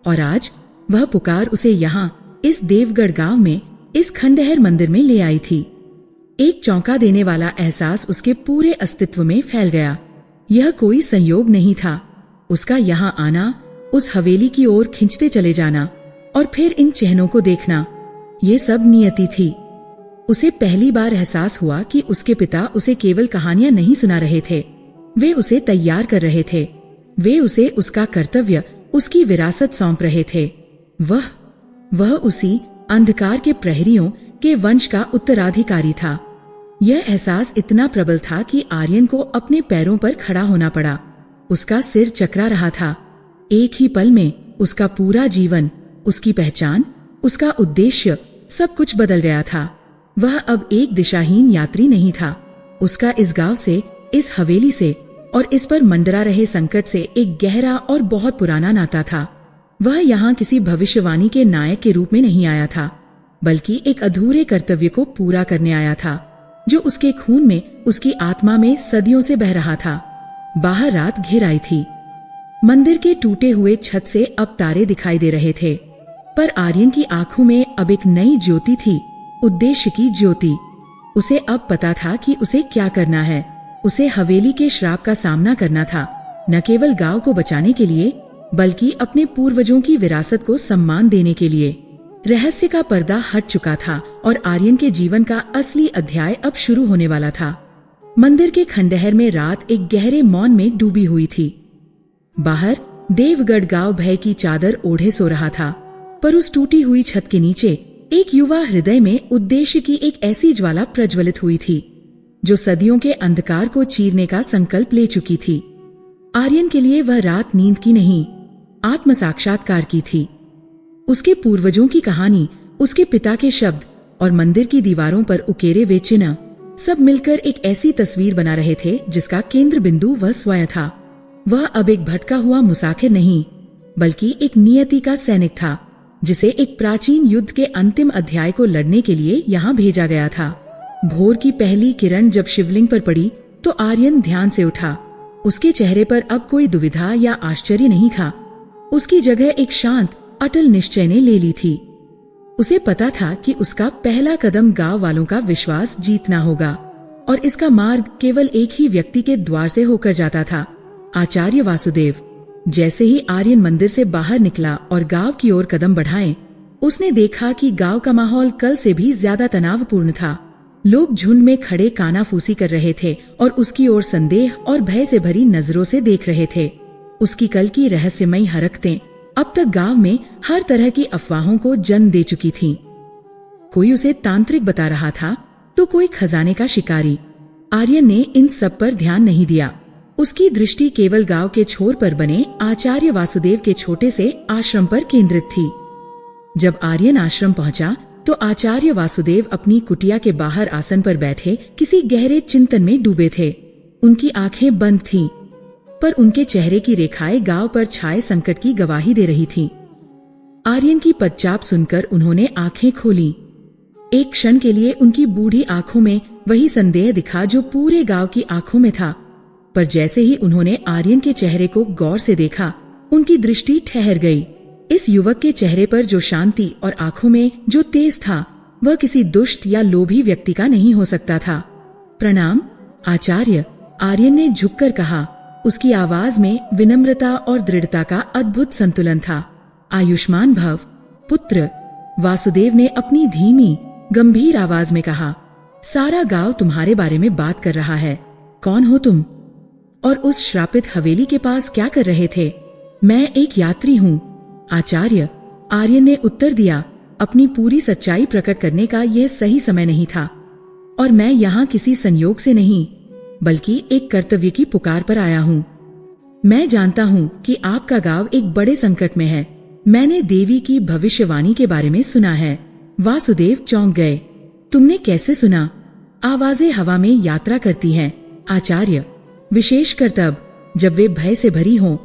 और आज वह पुकार उसे यहाँ इस देवगढ़ गांव में, इस खंडहर मंदिर में ले आई थी। एक चौंका देने वाला एहसास उसके पूरे अस्तित्व में फैल गया। यह कोई संयोग नहीं था, उसका यहाँ आना, उस हवेली की ओर खिंचते चले जाना और फिर इन चिन्हों को देखना, ये सब नियति थी। उसे पहली बार एहसास हुआ कि उसके पिता उसे केवल कहानियां नहीं सुना रहे थे, वे उसे तैयार कर रहे थे। वे उसे उसका कर्तव्य, उसकी विरासत सौंप रहे थे। वह उसी अंधकार के प्रहरियों के वंश का उत्तराधिकारी था। यह एहसास इतना प्रबल था कि आर्यन को अपने पैरों पर खड़ा होना पड़ा। उसका सिर चकरा रहा था। एक ही पल में उसका पूरा जीवन, उसकी पहचान, उसका उद्देश्य, सब कुछ बदल गया था। वह अब एक दिशाहीन यात्री नहीं था। उसका इस गांव से, इस हवेली से और इस पर मंडरा रहे संकट से एक गहरा और बहुत पुराना नाता था। वह यहाँ किसी भविष्यवाणी के नायक के रूप में नहीं आया था, बल्कि एक अधूरे कर्तव्य को पूरा करने आया था, जो उसके खून में, उसकी आत्मा में सदियों से बह रहा था। बाहर रात घिर आई थी। मंदिर के टूटे हुए छत से अब तारे दिखाई दे रहे थे, पर आर्यन की आंखों में अब एक नई ज्योति थी, उद्देश्य की ज्योति। उसे अब पता था कि उसे क्या करना है। उसे हवेली के श्राप का सामना करना था, न केवल गांव को बचाने के लिए, बल्कि अपने पूर्वजों की विरासत को सम्मान देने के लिए। रहस्य का पर्दा हट चुका था और आर्यन के जीवन का असली अध्याय अब शुरू होने वाला था। मंदिर के खंडहर में रात एक गहरे मौन में डूबी हुई थी। बाहर देवगढ़ गांव भय की चादर ओढ़े सो रहा था, पर उस टूटी हुई छत के नीचे एक युवा हृदय में उद्देश्य की एक ऐसी ज्वाला प्रज्वलित हुई थी, जो सदियों के अंधकार को चीरने का संकल्प ले चुकी थी। आर्यन के लिए वह रात नींद की नहीं, आत्म साक्षात्कार की थी। उसके पूर्वजों की कहानी, उसके पिता के शब्द और मंदिर की दीवारों पर उकेरे वे चिन्ह, सब मिलकर एक ऐसी तस्वीर बना रहे थे जिसका केंद्र बिंदु वह स्वयं था। वह अब एक भटका हुआ मुसाफिर नहीं, बल्कि एक नियति का सैनिक था, जिसे एक प्राचीन युद्ध के अंतिम अध्याय को लड़ने के लिए यहाँ भेजा गया था। भोर की पहली किरण जब शिवलिंग पर पड़ी तो आर्यन ध्यान से उठा। उसके चेहरे पर अब कोई दुविधा या आश्चर्य नहीं था। उसकी जगह एक शांत, अटल निश्चय ने ले ली थी। उसे पता था कि उसका पहला कदम गांव वालों का विश्वास जीतना होगा, और इसका मार्ग केवल एक ही व्यक्ति के द्वार से होकर जाता था, आचार्य वासुदेव। जैसे ही आर्यन मंदिर से बाहर निकला और गांव की ओर कदम बढ़ाए, उसने देखा कि गांव का माहौल कल से भी ज्यादा तनावपूर्ण था। लोग झुंड में खड़े कानाफूसी कर रहे थे और उसकी ओर संदेह और भय से भरी नजरों से देख रहे थे। उसकी कल की रहस्यमयी हरकतें अब तक गांव में हर तरह की अफवाहों को जन्म दे चुकी थीं। कोई उसे तांत्रिक बता रहा था तो कोई खजाने का शिकारी। आर्यन ने इन सब पर ध्यान नहीं दिया। उसकी दृष्टि केवल गांव के छोर पर बने आचार्य वासुदेव के छोटे से आश्रम पर केंद्रित थी। जब आर्यन आश्रम पहुंचा तो आचार्य वासुदेव अपनी कुटिया के बाहर आसन पर बैठे किसी गहरे चिंतन में डूबे थे। उनकी आंखें बंद थीं, पर उनके चेहरे की रेखाएं गांव पर छाए संकट की गवाही दे रही थीं। आर्यन की पदचाप सुनकर उन्होंने आंखें खोली। एक क्षण के लिए उनकी बूढ़ी आंखों में वही संदेह दिखा जो पूरे गांव की आंखों में था, पर जैसे ही उन्होंने आर्यन के चेहरे को गौर से देखा, उनकी दृष्टि ठहर गई। इस युवक के चेहरे पर जो शांति और आंखों में जो तेज था, वह किसी दुष्ट या लोभी व्यक्ति का नहीं हो सकता था। प्रणाम आचार्य, आर्यन ने झुककर कहा। उसकी आवाज में विनम्रता और दृढ़ता का अद्भुत संतुलन था। आयुष्मान भव पुत्र, वासुदेव ने अपनी धीमी गंभीर आवाज में कहा। सारा गांव तुम्हारे बारे में बात कर रहा है। कौन हो तुम और उस श्रापित हवेली के पास क्या कर रहे थे? मैं एक यात्री हूँ आचार्य, आर्यन ने उत्तर दिया। अपनी पूरी सच्चाई प्रकट करने का यह सही समय नहीं था, और मैं यहाँ किसी संयोग से नहीं बल्कि एक कर्तव्य की पुकार पर आया हूँ। मैं जानता हूँ कि आपका गांव एक बड़े संकट में है। मैंने देवी की भविष्यवाणी के बारे में सुना है। वासुदेव चौंक गए। तुमने कैसे सुना? आवाजें हवा में यात्रा करती हैं आचार्य, विशेषकर तब जब वे भय से भरी हों।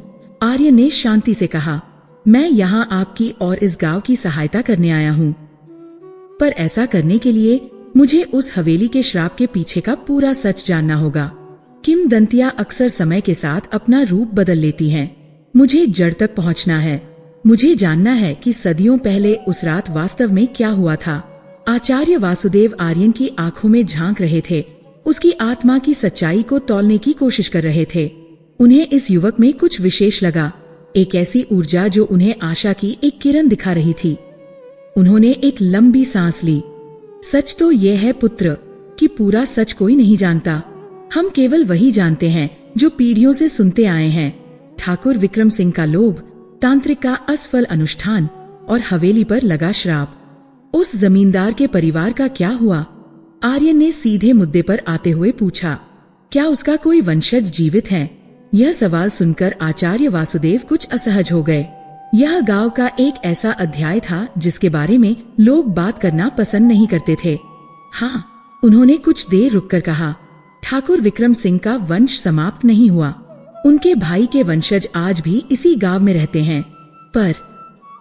आर्यन ने शांति से कहा, मैं यहाँ आपकी और इस गांव की सहायता करने आया हूँ, पर ऐसा करने के लिए मुझे उस हवेली के श्राप के पीछे का पूरा सच जानना होगा। किंवदंतियां अक्सर समय के साथ अपना रूप बदल लेती हैं। मुझे जड़ तक पहुँचना है। मुझे जानना है कि सदियों पहले उस रात वास्तव में क्या हुआ था। आचार्य वासुदेव आर्यन की आंखों में झांक रहे थे, उसकी आत्मा की सच्चाई को तौलने की कोशिश कर रहे थे। उन्हें इस युवक में कुछ विशेष लगा, एक ऐसी ऊर्जा जो उन्हें आशा की एक किरण दिखा रही थी। उन्होंने एक लंबी सांस ली। सच तो यह है पुत्र कि पूरा सच कोई नहीं जानता। हम केवल वही जानते हैं जो पीढ़ियों से सुनते आए हैं। ठाकुर विक्रम सिंह का लोभ, तांत्रिक का असफल अनुष्ठान और हवेली पर लगा श्राप। उस जमींदार के परिवार का क्या हुआ? आर्यन ने सीधे मुद्दे पर आते हुए पूछा। क्या उसका कोई वंशज जीवित है? यह सवाल सुनकर आचार्य वासुदेव कुछ असहज हो गए। यह गांव का एक ऐसा अध्याय था जिसके बारे में लोग बात करना पसंद नहीं करते थे। हाँ, उन्होंने कुछ देर रुककर कहा, ठाकुर विक्रम सिंह का वंश समाप्त नहीं हुआ। उनके भाई के वंशज आज भी इसी गांव में रहते हैं, पर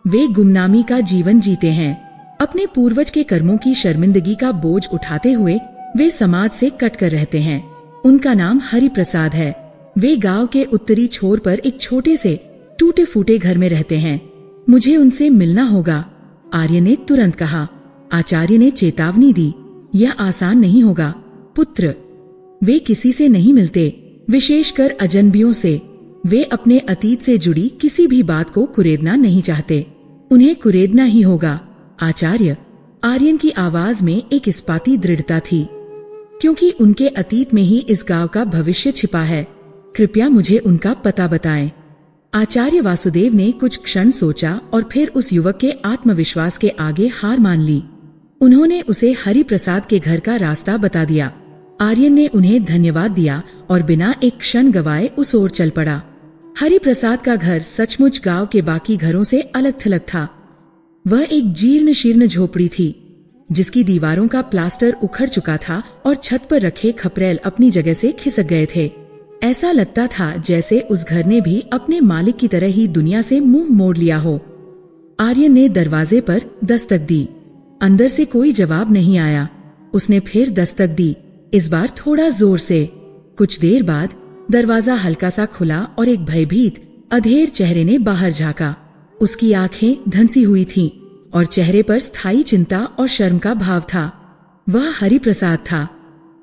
वे गुमनामी का जीवन जीते हैं। अपने पूर्वज के कर्मों की शर्मिंदगी का बोझ उठाते हुए वे समाज से कट कर रहते हैं। उनका नाम हरि प्रसाद है। वे गांव के उत्तरी छोर पर एक छोटे से टूटे फूटे घर में रहते हैं। मुझे उनसे मिलना होगा, आर्य ने तुरंत कहा। आचार्य ने चेतावनी दी, यह आसान नहीं होगा पुत्र। वे किसी से नहीं मिलते, विशेषकर अजनबियों से। वे अपने अतीत से जुड़ी किसी भी बात को कुरेदना नहीं चाहते। उन्हें कुरेदना ही होगा आचार्य। आर्यन की आवाज में एक इस्पाती दृढ़ता थी, क्योंकि उनके अतीत में ही इस गांव का भविष्य छिपा है। कृपया मुझे उनका पता बताएं। आचार्य वासुदेव ने कुछ क्षण सोचा और फिर उस युवक के आत्मविश्वास के आगे हार मान ली। उन्होंने उसे हरि प्रसाद के घर का रास्ता बता दिया। आर्यन ने उन्हें धन्यवाद दिया और बिना एक क्षण गवाए उस ओर चल पड़ा। हरि प्रसाद का घर सचमुच गांव के बाकी घरों से अलग थलग था। वह एक जीर्ण शीर्ण झोपड़ी थी, जिसकी दीवारों का प्लास्टर उखड़ चुका था और छत पर रखे खपरेल अपनी जगह से खिसक गए थे। ऐसा लगता था जैसे उस घर ने भी अपने मालिक की तरह ही दुनिया से मुंह मोड़ लिया हो। आर्यन ने दरवाजे पर दस्तक दी। अंदर से कोई जवाब नहीं आया। उसने फिर दस्तक दी, इस बार थोड़ा जोर से। कुछ देर बाद दरवाजा हल्का सा खुला और एक भयभीत अधेड़ चेहरे ने बाहर झांका। उसकी आंखें धंसी हुई थीं और चेहरे पर स्थायी चिंता और शर्म का भाव था। वह हरि प्रसाद था।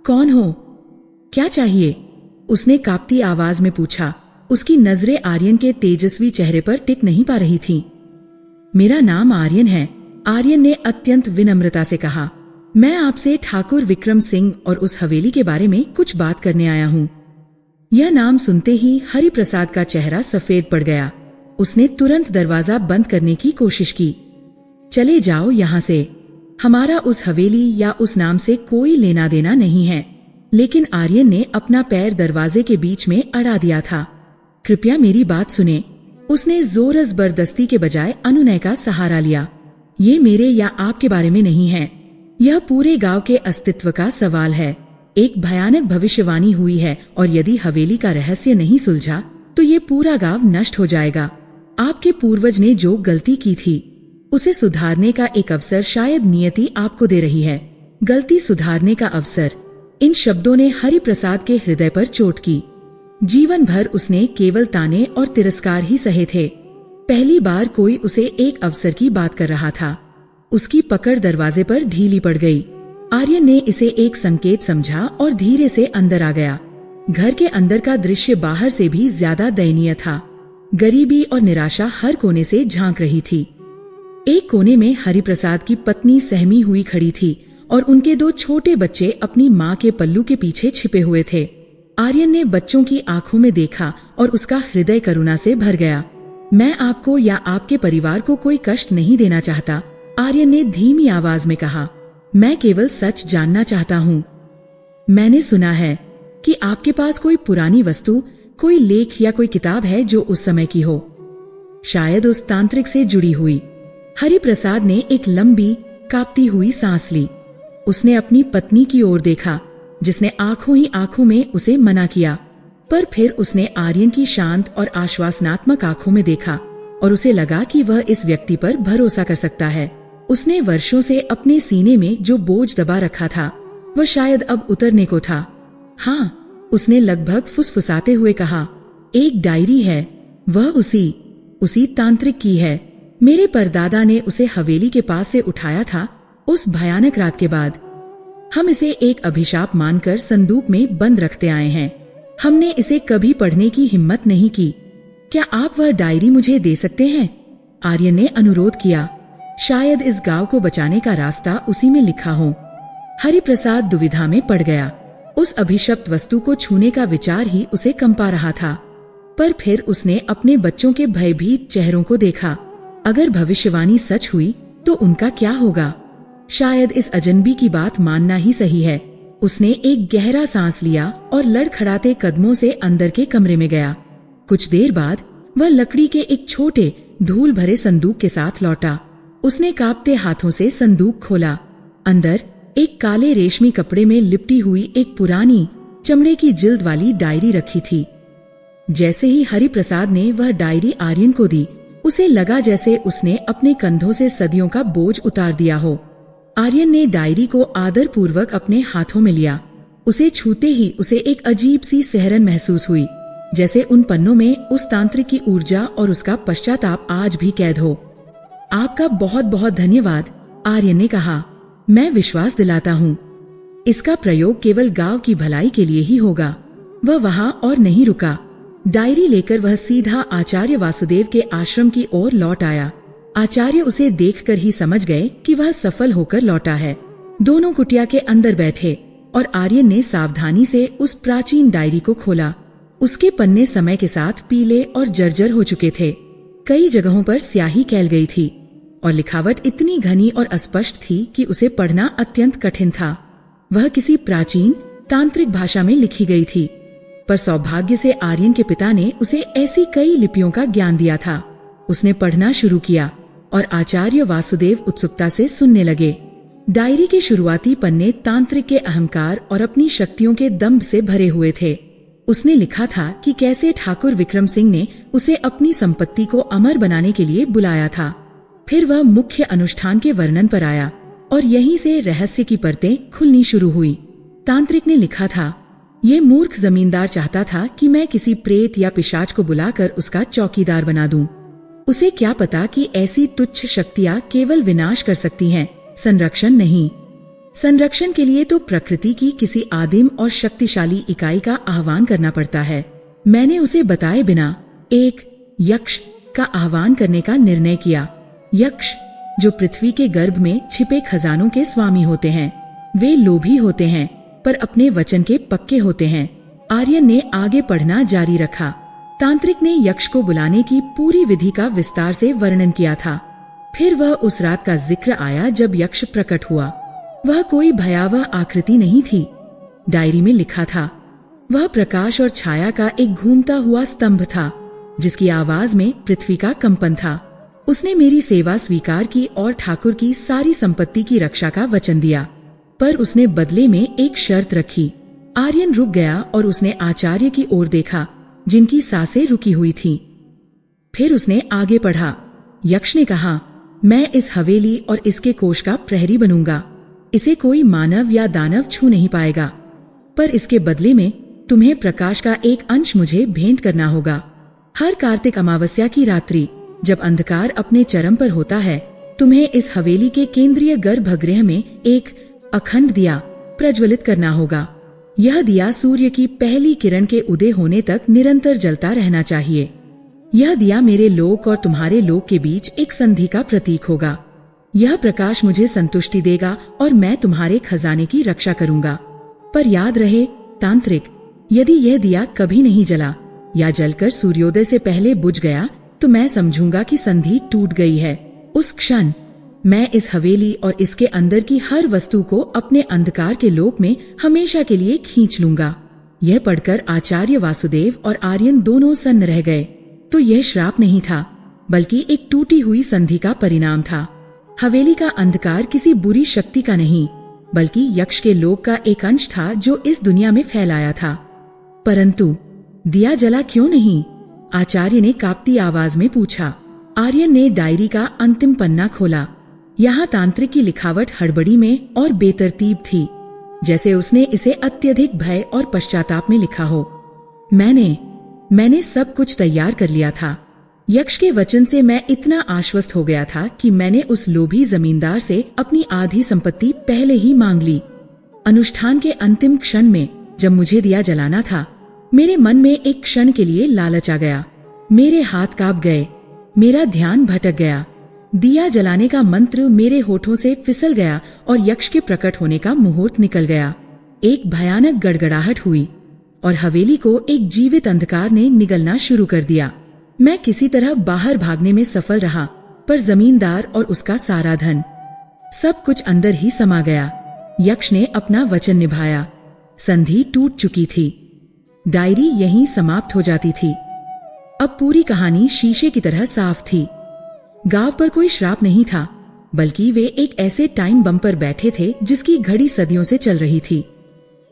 कौन हो? क्या चाहिए? उसने कांपती आवाज में पूछा। उसकी नजरें आर्यन के तेजस्वी चेहरे पर टिक नहीं पा रही थीं। मेरा नाम आर्यन है, आर्यन ने अत्यंत विनम्रता से कहा, मैं आपसे ठाकुर विक्रम सिंह और उस हवेली के बारे में कुछ बात करने आया हूँ। यह नाम सुनते ही हरिप्रसाद का चेहरा सफेद पड़ गया। उसने तुरंत दरवाजा बंद करने की कोशिश की। चले जाओ यहाँ से, हमारा उस हवेली या उस नाम से कोई लेना देना नहीं है। लेकिन आर्यन ने अपना पैर दरवाजे के बीच में अड़ा दिया था। कृपया मेरी बात सुने। उसने जोर जबरदस्ती के बजाय अनुनय का सहारा लिया। ये मेरे या आपके बारे में नहीं है, यह पूरे गांव के अस्तित्व का सवाल है। एक भयानक भविष्यवाणी हुई है और यदि हवेली का रहस्य नहीं सुलझा तो ये पूरा गांव नष्ट हो जाएगा। आपके पूर्वज ने जो गलती की थी उसे सुधारने का एक अवसर शायद नियति आपको दे रही है। गलती सुधारने का अवसर। इन शब्दों ने हरिप्रसाद के हृदय पर चोट की। जीवन भर उसने केवल ताने और तिरस्कार ही सहे थे। पहली बार कोई उसे एक अवसर की बात कर रहा था। उसकी पकड़ दरवाजे पर ढीली पड़ गई। आर्यन ने इसे एक संकेत समझा और धीरे से अंदर आ गया। घर के अंदर का दृश्य बाहर से भी ज्यादा दयनीय था। गरीबी और निराशा हर कोने से झांक रही थी। एक कोने में हरिप्रसाद की पत्नी सहमी हुई खड़ी थी और उनके 2 छोटे बच्चे अपनी माँ के पल्लू के पीछे छिपे हुए थे। आर्यन ने बच्चों की आंखों में देखा और उसका हृदय करुणा से भर गया। मैं आपको या आपके परिवार को कोई कष्ट नहीं देना चाहता, आर्यन ने धीमी आवाज में कहा। मैं केवल सच जानना चाहता हूँ। मैंने सुना है कि आपके पास कोई पुरानी वस्तु, कोई लेख या कोई किताब है जो उस समय की हो, शायद उस तांत्रिक से जुड़ी हुई। हरिप्रसाद ने एक लंबी कांपती हुई सांस ली। उसने अपनी पत्नी की ओर देखा जिसने आंखों ही आंखों में उसे मना किया, पर फिर उसने आर्यन की शांत और आश्वासनात्मक आंखों में देखा और उसे लगा कि वह इस व्यक्ति पर भरोसा कर सकता है। उसने वर्षों से अपने सीने में जो बोझ दबा रखा था वह शायद अब उतरने को था। हाँ, उसने लगभग फुसफुसाते हुए कहा, एक डायरी है, वह उसी तांत्रिक की है। मेरे परदादा ने उसे हवेली के पास से उठाया था उस भयानक रात के बाद। हम इसे एक अभिशाप मानकर संदूक में बंद रखते आए हैं। हमने इसे कभी पढ़ने की हिम्मत नहीं की। क्या आप वह डायरी मुझे दे सकते हैं? आर्यन ने अनुरोध किया। शायद इस गांव को बचाने का रास्ता उसी में लिखा हो। हरिप्रसाद दुविधा में पड़ गया। उस अभिशप्त वस्तु को छूने का विचार ही उसे कंपा रहा था। पर फिर उसने अपने बच्चों के भयभीत चेहरों को देखा। अगर भविष्यवाणी सच हुई तो उनका क्या होगा? शायद इस अजनबी की बात मानना ही सही है। उसने एक गहरा सांस लिया और लड़खड़ाते कदमों से अंदर के कमरे में गया। कुछ देर बाद वह लकड़ी के एक छोटे धूल भरे संदूक के साथ लौटा। उसने कांपते हाथों से संदूक खोला। अंदर एक काले रेशमी कपड़े में लिपटी हुई एक पुरानी चमड़े की जिल्द वाली डायरी रखी थी। जैसे ही हरिप्रसाद ने वह डायरी आर्यन को दी, उसे लगा जैसे उसने अपने कंधों से सदियों का बोझ उतार दिया हो। आर्यन ने डायरी को आदर पूर्वक अपने हाथों में लिया। उसे छूते ही उसे एक अजीब सी सिहरन महसूस हुई, जैसे उन पन्नों में उस तांत्रिक की ऊर्जा और उसका पश्चाताप आज भी कैद हो। आपका बहुत बहुत धन्यवाद, आर्यन ने कहा। मैं विश्वास दिलाता हूँ इसका प्रयोग केवल गांव की भलाई के लिए ही होगा। वह वहाँ और नहीं रुका। डायरी लेकर वह सीधा आचार्य वासुदेव के आश्रम की ओर लौट आया। आचार्य उसे देखकर ही समझ गए कि वह सफल होकर लौटा है। दोनों कुटिया के अंदर बैठे और आर्यन ने सावधानी से उस प्राचीन डायरी को खोला। उसके पन्ने समय के साथ पीले और जर्जर हो चुके थे। कई जगहों पर स्याही कैल गई थी और लिखावट इतनी घनी और अस्पष्ट थी कि उसे पढ़ना अत्यंत कठिन था। वह किसी प्राचीन तांत्रिक भाषा में लिखी गई थी, पर सौभाग्य से आर्यन के पिता ने उसे ऐसी कई लिपियों का ज्ञान दिया था। उसने पढ़ना शुरू किया और आचार्य वासुदेव उत्सुकता से सुनने लगे। डायरी के शुरुआती पन्ने तांत्रिक के अहंकार और अपनी शक्तियों के दंभ से भरे हुए थे। उसने लिखा था कि कैसे ठाकुर विक्रम सिंह ने उसे अपनी संपत्ति को अमर बनाने के लिए बुलाया था। फिर वह मुख्य अनुष्ठान के वर्णन पर आया और यहीं से रहस्य की परतें खुलनी शुरू हुई। तांत्रिक ने लिखा था, ये मूर्ख जमींदार चाहता था कि मैं किसी प्रेत या पिशाच को बुलाकर उसका चौकीदार बना दूं। उसे क्या पता कि ऐसी तुच्छ शक्तियां केवल विनाश कर सकती हैं, संरक्षण नहीं। संरक्षण के लिए तो प्रकृति की किसी आदिम और शक्तिशाली इकाई का आह्वान करना पड़ता है। मैंने उसे बताए बिना एक यक्ष का आह्वान करने का निर्णय किया। यक्ष जो पृथ्वी के गर्भ में छिपे खजानों के स्वामी होते हैं। वे लोभी होते हैं पर अपने वचन के पक्के होते हैं। आर्यन ने आगे पढ़ना जारी रखा। तांत्रिक ने यक्ष को बुलाने की पूरी विधि का विस्तार से वर्णन किया था। फिर वह उस रात का जिक्र आया जब यक्ष प्रकट हुआ। वह कोई भयावह आकृति नहीं थी। डायरी में लिखा था, वह प्रकाश और छाया का एक घूमता हुआ स्तंभ था जिसकी आवाज में पृथ्वी का कंपन था। उसने मेरी सेवा स्वीकार की और ठाकुर की सारी संपत्ति की रक्षा का वचन दिया, पर उसने बदले में एक शर्त रखी। आर्यन रुक गया और उसने आचार्य की ओर देखा जिनकी सांसें रुकी हुई थीं। फिर उसने आगे पढ़ा। यक्ष ने कहा, मैं इस हवेली और इसके कोष का प्रहरी बनूंगा। इसे कोई मानव या दानव छू नहीं पाएगा, पर इसके बदले में तुम्हें प्रकाश का एक अंश मुझे भेंट करना होगा। हर कार्तिक अमावस्या की रात्रि जब अंधकार अपने चरम पर होता है, तुम्हें इस हवेली के केंद्रीय गर्भगृह में एक अखंड दिया प्रज्वलित करना होगा। यह दिया सूर्य की पहली किरण के उदय होने तक निरंतर जलता रहना चाहिए। यह दिया मेरे लोक और तुम्हारे लोक के बीच एक संधि का प्रतीक होगा। यह प्रकाश मुझे संतुष्टि देगा और मैं तुम्हारे खजाने की रक्षा करूंगा। पर याद रहे तांत्रिक, यदि यह दिया कभी नहीं जला या जलकर सूर्योदय से पहले बुझ गया तो मैं समझूंगा कि संधि टूट गई है। उस क्षण मैं इस हवेली और इसके अंदर की हर वस्तु को अपने अंधकार के लोक में हमेशा के लिए खींच लूंगा। यह पढ़कर आचार्य वासुदेव और आर्यन दोनों सन्न रह गए। तो यह श्राप नहीं था, बल्कि एक टूटी हुई संधि का परिणाम था। हवेली का अंधकार किसी बुरी शक्ति का नहीं, बल्कि यक्ष के लोक का एक अंश था जो इस दुनिया में फैलाया था। परंतु दिया जला क्यों नहीं? आचार्य ने कांपती आवाज में पूछा। आर्यन ने डायरी का अंतिम पन्ना खोला। यहाँ तांत्रिक की लिखावट हड़बड़ी में और बेतरतीब थी, जैसे उसने इसे अत्यधिक भय और पश्चाताप में लिखा हो। मैंने सब कुछ तैयार कर लिया था। यक्ष के वचन से मैं इतना आश्वस्त हो गया था कि मैंने उस लोभी जमींदार से अपनी आधी संपत्ति पहले ही मांग ली। अनुष्ठान के अंतिम क्षण में जब मुझे दिया जलाना था, मेरे मन में एक क्षण के लिए लालच आ गया। मेरे हाथ कांप गए, मेरा ध्यान भटक गया। दिया जलाने का मंत्र मेरे होठों से फिसल गया और यक्ष के प्रकट होने का मुहूर्त निकल गया। एक भयानक गड़गड़ाहट हुई और हवेली को एक जीवित अंधकार ने निगलना शुरू कर दिया। मैं किसी तरह बाहर भागने में सफल रहा, पर जमींदार और उसका सारा धन, सब कुछ अंदर ही समा गया। यक्ष ने अपना वचन निभाया। संधि टूट चुकी थी। डायरी यहीं समाप्त हो जाती थी। अब पूरी कहानी शीशे की तरह साफ थी। गांव पर कोई श्राप नहीं था, बल्कि वे एक ऐसे टाइम बम पर बैठे थे जिसकी घड़ी सदियों से चल रही थी।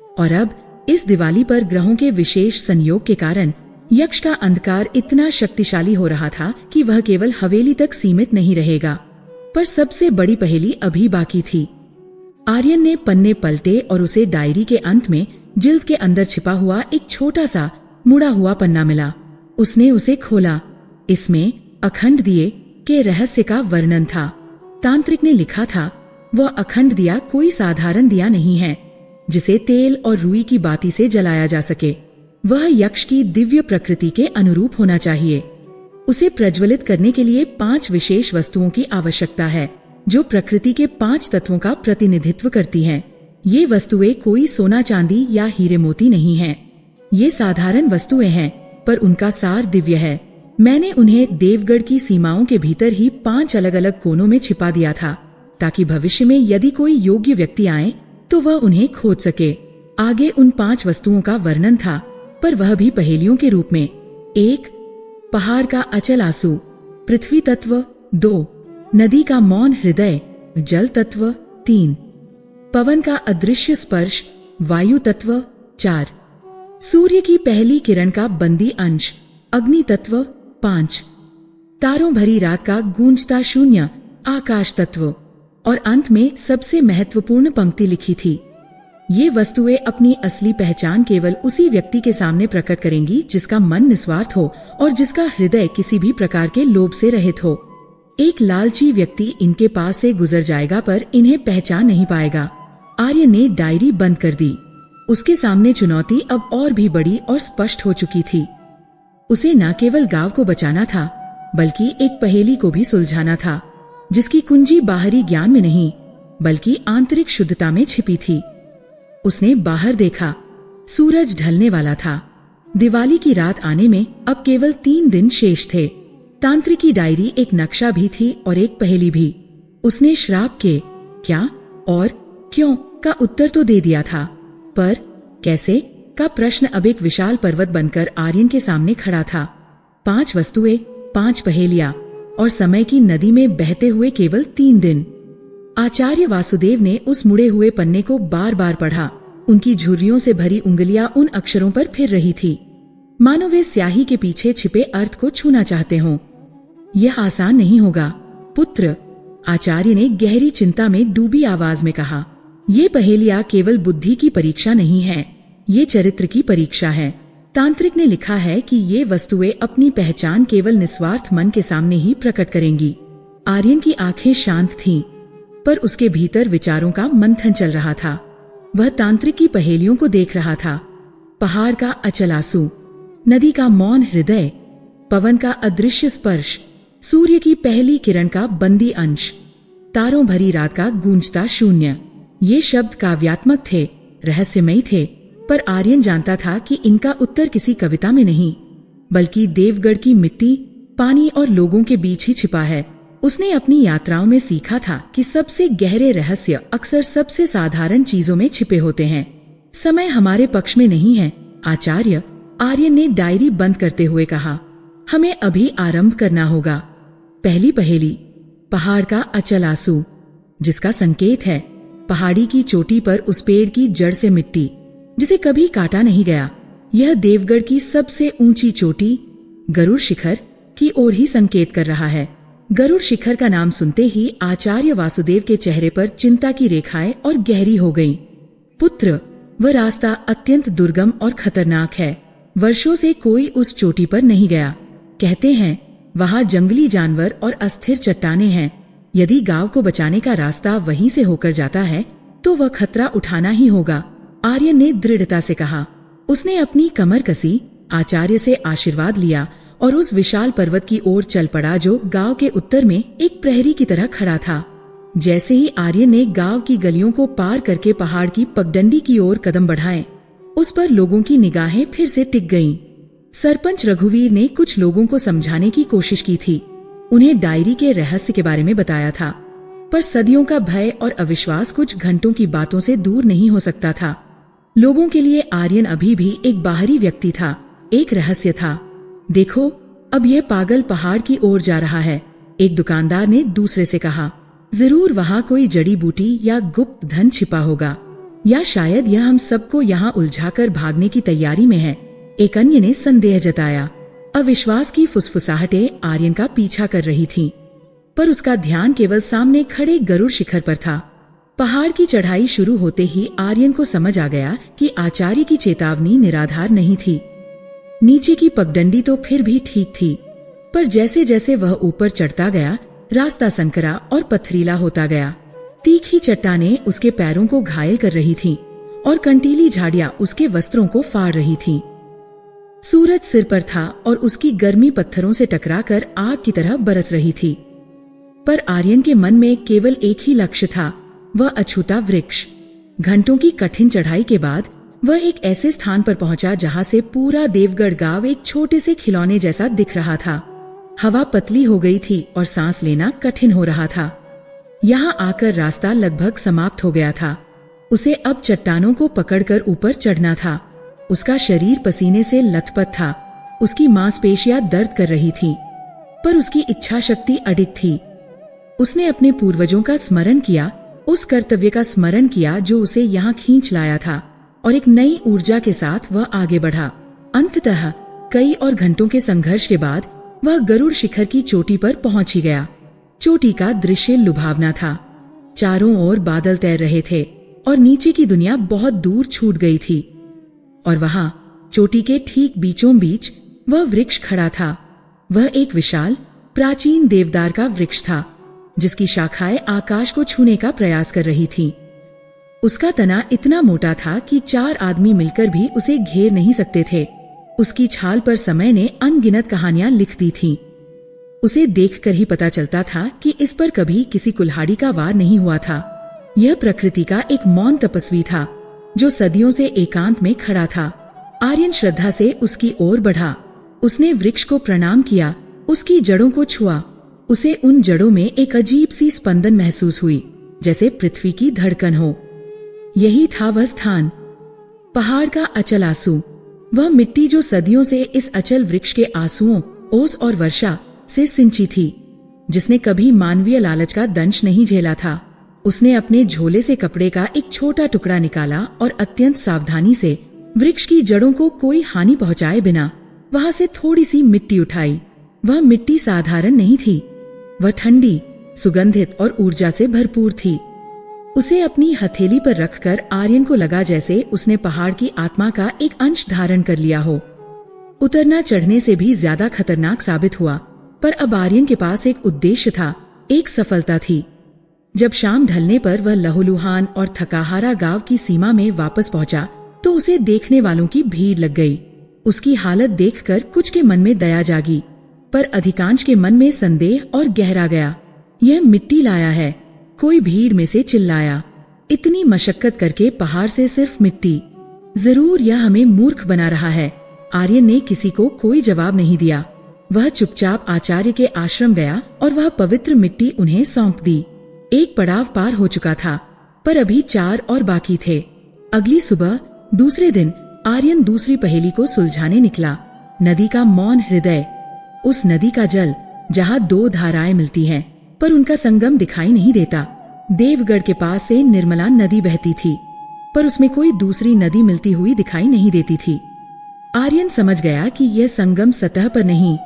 और अब इस दिवाली पर ग्रहों के विशेष संयोग के कारण यक्ष का अंधकार इतना शक्तिशाली हो रहा था कि वह केवल हवेली तक सीमित नहीं रहेगा। पर सबसे बड़ी पहेली अभी बाकी थी। आर्यन ने पन्ने पलटे और उसे डायरी के अंत में जिल्द के अंदर छिपा हुआ एक छोटा सा मुड़ा हुआ पन्ना मिला। उसने उसे खोला। इसमें अखंड दिए के रहस्य का वर्णन था। तांत्रिक ने लिखा था, वह अखंड दिया कोई साधारण दिया नहीं है जिसे तेल और रुई की बाती से जलाया जा सके। वह यक्ष की दिव्य प्रकृति के अनुरूप होना चाहिए। उसे प्रज्वलित करने के लिए 5 विशेष वस्तुओं की आवश्यकता है जो प्रकृति के 5 तत्वों का प्रतिनिधित्व करती हैं। ये वस्तुएं कोई सोना चांदी या हीरे मोती नहीं हैं। ये साधारण वस्तुएं हैं, पर उनका सार दिव्य है। मैंने उन्हें देवगढ़ की सीमाओं के भीतर ही 5 अलग अलग कोनों में छिपा दिया था, ताकि भविष्य में यदि कोई योग्य व्यक्ति आए तो वह उन्हें खोज सके। आगे उन 5 वस्तुओं का वर्णन था, पर वह भी पहेलियों के रूप में। 1. पहाड़ का अचल आंसू, पृथ्वी तत्व। 2. नदी का मौन हृदय, जल तत्व। 3. पवन का अदृश्य स्पर्श, वायु तत्व। 4. सूर्य की पहली किरण का बंदी अंश, अग्नि तत्व। 5. तारों भरी रात का गूंजता शून्य, आकाश तत्व। और अंत में सबसे महत्वपूर्ण पंक्ति लिखी थी, ये वस्तुएं अपनी असली पहचान केवल उसी व्यक्ति के सामने प्रकट करेंगी जिसका मन निस्वार्थ हो और जिसका हृदय किसी भी प्रकार के लोभ से रहित हो। एक लालची व्यक्ति इनके पास से गुजर जाएगा, पर इन्हें पहचान नहीं पाएगा। आर्य ने डायरी बंद कर दी। उसके सामने चुनौती अब और भी बड़ी और स्पष्ट हो चुकी थी। उसे न केवल गांव को बचाना था, बल्कि एक पहेली को भी सुलझाना था। जिसकी कुंजी बाहरी ज्ञान में नहीं बल्कि आंतरिक शुद्धता में छिपी थी। उसने बाहर देखा। सूरज ढलने वाला था। दिवाली की रात आने में अब केवल 3 दिन शेष थे। तांत्रिक की डायरी एक नक्शा भी थी और एक पहेली भी। उसने श्राप के क्या और क्यों का उत्तर तो दे दिया था, पर कैसे का प्रश्न अब एक विशाल पर्वत बनकर आर्यन के सामने खड़ा था। 5 वस्तुएं, 5 पहेलियां और समय की नदी में बहते हुए केवल 3 दिन। आचार्य वासुदेव ने उस मुड़े हुए पन्ने को बार बार पढ़ा। उनकी झुर्रियों से भरी उंगलियां उन अक्षरों पर फिर रही थी, मानो वे स्याही के पीछे छिपे अर्थ को छूना चाहते हों। यह आसान नहीं होगा पुत्र, आचार्य ने गहरी चिंता में डूबी आवाज में कहा। ये पहेलियां केवल बुद्धि की परीक्षा नहीं है, ये चरित्र की परीक्षा है। तांत्रिक ने लिखा है कि ये वस्तुएं अपनी पहचान केवल निस्वार्थ मन के सामने ही प्रकट करेंगी। आर्यन की आंखें शांत थीं, पर उसके भीतर विचारों का मंथन चल रहा था। वह तांत्रिक की पहेलियों को देख रहा था। पहाड़ का अचल आंसू, नदी का मौन हृदय, पवन का अदृश्य स्पर्श, सूर्य की पहली किरण का बंदी अंश, तारों भरी रात का गूंजता शून्य। ये शब्द काव्यात्मक थे, रहस्यमयी थे, पर आर्यन जानता था कि इनका उत्तर किसी कविता में नहीं बल्कि देवगढ़ की मिट्टी, पानी और लोगों के बीच ही छिपा है। उसने अपनी यात्राओं में सीखा था कि सबसे गहरे रहस्य अक्सर सबसे साधारण चीजों में छिपे होते हैं। समय हमारे पक्ष में नहीं है आचार्य, आर्यन ने डायरी बंद करते हुए कहा। हमें अभी आरंभ करना होगा। पहली पहेली, पहाड़ का अचल आंसू, जिसका संकेत है पहाड़ी की चोटी पर उस पेड़ की जड़ से मिट्टी जिसे कभी काटा नहीं गया। यह देवगढ़ की सबसे ऊंची चोटी गरुड़ शिखर की ओर ही संकेत कर रहा है। गरुड़ शिखर का नाम सुनते ही आचार्य वासुदेव के चेहरे पर चिंता की रेखाएं और गहरी हो गईं। पुत्र, वह रास्ता अत्यंत दुर्गम और खतरनाक है। वर्षों से कोई उस चोटी पर नहीं गया। कहते हैं वहां जंगली जानवर और अस्थिर चट्टानें हैं। यदि गांव को बचाने का रास्ता वहीं से होकर जाता है तो वह खतरा उठाना ही होगा, आर्यन ने दृढ़ता से कहा। उसने अपनी कमर कसी, आचार्य से आशीर्वाद लिया और उस विशाल पर्वत की ओर चल पड़ा जो गांव के उत्तर में एक प्रहरी की तरह खड़ा था। जैसे ही आर्यन ने गांव की गलियों को पार करके पहाड़ की पगडंडी की ओर कदम बढ़ाए, उस पर लोगों की निगाहें फिर से टिक गईं। सरपंच रघुवीर ने कुछ लोगों को समझाने की कोशिश की थी, उन्हें डायरी के रहस्य के बारे में बताया था, पर सदियों का भय और अविश्वास कुछ घंटों की बातों से दूर नहीं हो सकता था। लोगों के लिए आर्यन अभी भी एक बाहरी व्यक्ति था, एक रहस्य था। देखो, अब यह पागल पहाड़ की ओर जा रहा है, एक दुकानदार ने दूसरे से कहा। जरूर वहाँ कोई जड़ी बूटी या गुप्त धन छिपा होगा, या शायद यह हम सबको यहाँ उलझाकर भागने की तैयारी में है, एक अन्य ने संदेह जताया। अविश्वास की फुसफुसाहटें आर्यन का पीछा कर रही थीं, पर उसका ध्यान केवल सामने खड़े गरुड़ शिखर पर था। पहाड़ की चढ़ाई शुरू होते ही आर्यन को समझ आ गया कि आचार्य की चेतावनी निराधार नहीं थी। नीचे की पगडंडी तो फिर भी ठीक थी, पर जैसे जैसे वह ऊपर चढ़ता गया रास्ता संकरा और पथरीला होता गया। तीखी चट्टानें उसके पैरों को घायल कर रही थीं और कंटीली झाड़ियां उसके वस्त्रों को फाड़ रही थीं। सूरज सिर पर था और उसकी गर्मी पत्थरों से टकराकर आग की तरह बरस रही थी, पर आर्यन के मन में केवल एक ही लक्ष्य था, वह अछूता वृक्ष। घंटों की कठिन चढ़ाई के बाद वह एक ऐसे स्थान पर पहुंचा जहां से पूरा देवगढ़ गांव एक छोटे से खिलौने जैसा दिख रहा था। हवा पतली हो गई थी और सांस लेना कठिन हो रहा था। यहाँ आकर रास्ता लगभग समाप्त हो गया था। उसे अब चट्टानों को पकड़कर ऊपर चढ़ना था। उसका शरीर पसीने से लथपथ था, उसकी मांसपेशियां दर्द कर रही थीं, पर उसकी इच्छा शक्ति अडिग थी। उसने अपने पूर्वजों का स्मरण किया, उस कर्तव्य का स्मरण किया जो उसे यहाँ खींच लाया था, और एक नई ऊर्जा के साथ वह आगे बढ़ा। अंततः कई और घंटों के संघर्ष के बाद वह गरुड़ शिखर की चोटी पर पहुंच ही गया। चोटी का दृश्य लुभावना था। चारों ओर बादल तैर रहे थे और नीचे की दुनिया बहुत दूर छूट गई थी। और वहां चोटी के ठीक बीचों बीच वह वृक्ष खड़ा था। वह एक विशाल प्राचीन देवदार का वृक्ष था, जिसकी शाखाएं आकाश को छूने का प्रयास कर रही थीं। उसका तना इतना मोटा था कि 4 आदमी मिलकर भी उसे घेर नहीं सकते थे। उसकी छाल पर समय ने अनगिनत कहानियां लिख दी थीं। उसे देखकर ही पता चलता था कि इस पर कभी किसी कुल्हाड़ी का वार नहीं हुआ था। यह प्रकृति का एक मौन तपस्वी था जो सदियों से एकांत में खड़ा था। आर्यन श्रद्धा से उसकी ओर बढ़ा। उसने वृक्ष को प्रणाम किया, उसकी जड़ों को छुआ। उसे उन जड़ों में एक अजीब सी स्पंदन महसूस हुई, जैसे पृथ्वी की धड़कन हो। यही था वह स्थान, पहाड़ का अचल आंसू, वह मिट्टी जो सदियों से इस अचल वृक्ष के आंसुओं, ओस और वर्षा से सिंची थी, जिसने कभी मानवीय लालच का दंश नहीं झेला था। उसने अपने झोले से कपड़े का एक छोटा टुकड़ा निकाला और अत्यंत सावधानी से वृक्ष की जड़ों को कोई हानि पहुंचाए बिना वहां से थोड़ी सी मिट्टी उठाई। वह मिट्टी साधारण नहीं थी, वह ठंडी, सुगंधित और ऊर्जा से भरपूर थी। उसे अपनी हथेली पर रखकर आर्यन को लगा जैसे उसने पहाड़ की आत्मा का एक अंश धारण कर लिया हो। उतरना चढ़ने से भी ज्यादा खतरनाक साबित हुआ, पर अब आर्यन के पास एक उद्देश्य था, एक सफलता थी। जब शाम ढलने पर वह लहूलुहान और थकाहारा गांव की सीमा में वापस पहुंचा तो उसे देखने वालों की भीड़ लग गई। उसकी हालत देखकर कुछ के मन में दया जागी, पर अधिकांश के मन में संदेह और गहरा गया। यह मिट्टी लाया है, कोई भीड़ में से चिल्लाया। इतनी मशक्कत करके पहाड़ से सिर्फ मिट्टी, जरूर यह हमें मूर्ख बना रहा है। आर्यन ने किसी को कोई जवाब नहीं दिया। वह चुपचाप आचार्य के आश्रम गया और वह पवित्र मिट्टी उन्हें सौंप दी। एक पड़ाव पार हो चुका था, पर अभी 4 और बाकी थे। अगली सुबह दूसरे दिन आर्यन दूसरी पहेली को सुलझाने निकला। नदी का मौन हृदय, उस नदी का जल जहाँ 2 धाराएं मिलती हैं पर उनका संगम दिखाई नहीं देता। देवगढ़ के पास से निर्मला नदी बहती थी, पर उसमें कोई दूसरी नदी मिलती हुई दिखाई नहीं देती थी। आर्यन समझ गया कि यह संगम सतह पर नहीं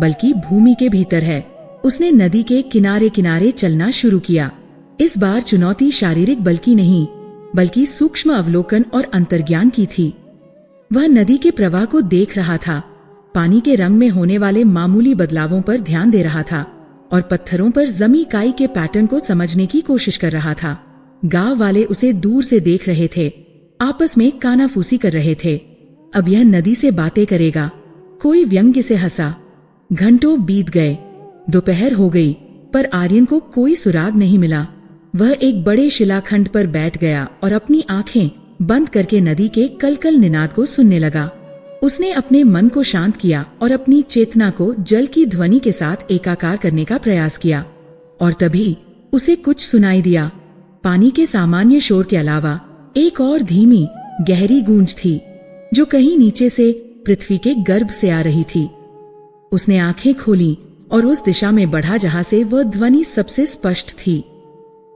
बल्कि भूमि के भीतर है। उसने नदी के किनारे किनारे चलना शुरू किया। इस बार चुनौती शारीरिक बल की नहीं बल्कि सूक्ष्म अवलोकन और अंतर्ज्ञान की थी। वह नदी के प्रवाह को देख रहा था, पानी के रंग में होने वाले मामूली बदलावों पर ध्यान दे रहा था और पत्थरों पर जमी काई के पैटर्न को समझने की कोशिश कर रहा था। गांव वाले उसे दूर से देख रहे थे, आपस में कानाफूसी कर रहे थे। अब यह नदी से बातें करेगा। कोई व्यंग्य से हंसा। घंटों बीत गए, दोपहर हो गई, पर आर्यन को कोई सुराग नहीं मिला। वह एक बड़े शिलाखंड पर बैठ गया और अपनी आंखें बंद करके नदी के कलकल निनाद को सुनने लगा। उसने अपने मन को शांत किया और अपनी चेतना को जल की ध्वनि के साथ एकाकार करने का प्रयास किया। और तभी उसे कुछ सुनाई दिया। पानी के सामान्य शोर के अलावा एक और धीमी, गहरी गूंज थी जो कहीं नीचे से पृथ्वी के गर्भ से आ रही थी। उसने आंखें खोली और उस दिशा में बढ़ा जहां से वह ध्वनि सबसे स्पष्ट थी।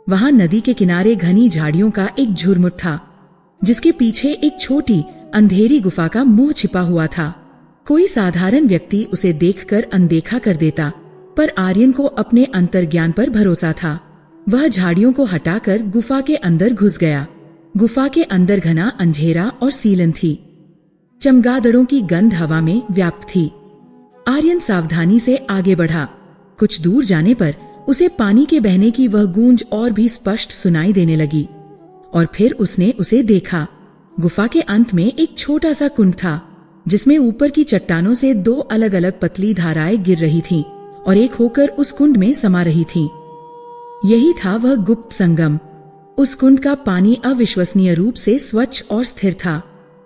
वहां नदी के किनारे घनी झाड़ियों का एक झुरमुट था, जिसके पीछे एक छोटी अंधेरी गुफा का मुंह छिपा हुआ था। कोई साधारण व्यक्ति उसे देखकर अनदेखा कर देता, पर आर्यन को अपने अंतर्ज्ञान पर भरोसा था। वह झाड़ियों को हटाकर गुफा के अंदर घुस गया। गुफा के अंदर घना अंधेरा और सीलन थी। चमगादड़ों की गंध हवा में व्याप्त थी। आर्यन सावधानी से आगे बढ़ा। कुछ दूर जाने पर उसे पानी के बहने की वह गूंज और भी स्पष्ट सुनाई देने लगी। और फिर उसने उसे देखा। गुफा के अंत में एक छोटा सा कुंड था, जिसमें ऊपर की चट्टानों से 2 अलग अलग पतली धाराएं गिर रही थीं और एक होकर उस कुंड में समा रही थीं। यही था वह गुप्त संगम। उस कुंड का पानी अविश्वसनीय रूप से स्वच्छ और स्थिर था।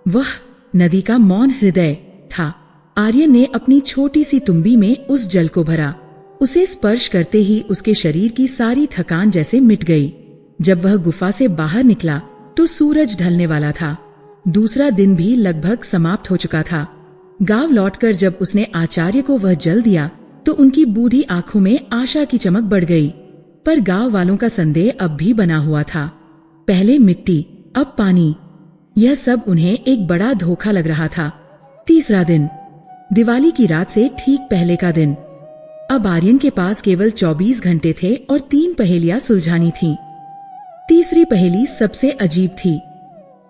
वह नदी का मौन हृदय था। आर्यन ने अपनी छोटी सी तुम्बी में उस जल को भरा। उसे स्पर्श करते ही उसके शरीर की सारी थकान जैसे मिट गई। जब वह गुफा से बाहर निकला तो सूरज ढलने वाला था। दूसरा दिन भी लगभग समाप्त हो चुका था। गांव लौटकर जब उसने आचार्य को वह जल दिया तो उनकी बूढ़ी आंखों में आशा की चमक बढ़ गई। पर गांव वालों का संदेह अब भी बना हुआ था। पहले मिट्टी, अब पानी। यह सब उन्हें एक बड़ा धोखा लग रहा था। तीसरा दिन, दिवाली की रात से ठीक पहले का दिन। अब आर्यन के पास केवल 24 घंटे थे और 3 पहेलियां सुलझानी थीं। तीसरी पहेली सबसे अजीब थी।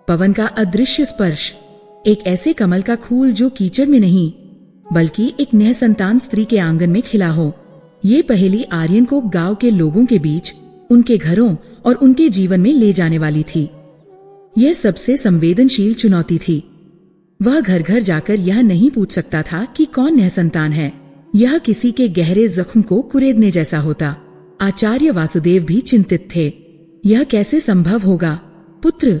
पवन का अदृश्य स्पर्श। एक ऐसे कमल का फूल जो कीचड़ में नहीं बल्कि एक निःसंतान स्त्री के आंगन में खिला हो। ये पहेली आर्यन को गांव के लोगों के बीच, उनके घरों और उनके जीवन में ले जाने वाली थी। यह सबसे संवेदनशील चुनौती थी। वह घर घर जाकर यह नहीं पूछ सकता था कि कौन निःसंतान है। यह किसी के गहरे जख्म को कुरेदने जैसा होता। आचार्य वासुदेव भी चिंतित थे। यह कैसे संभव होगा पुत्र?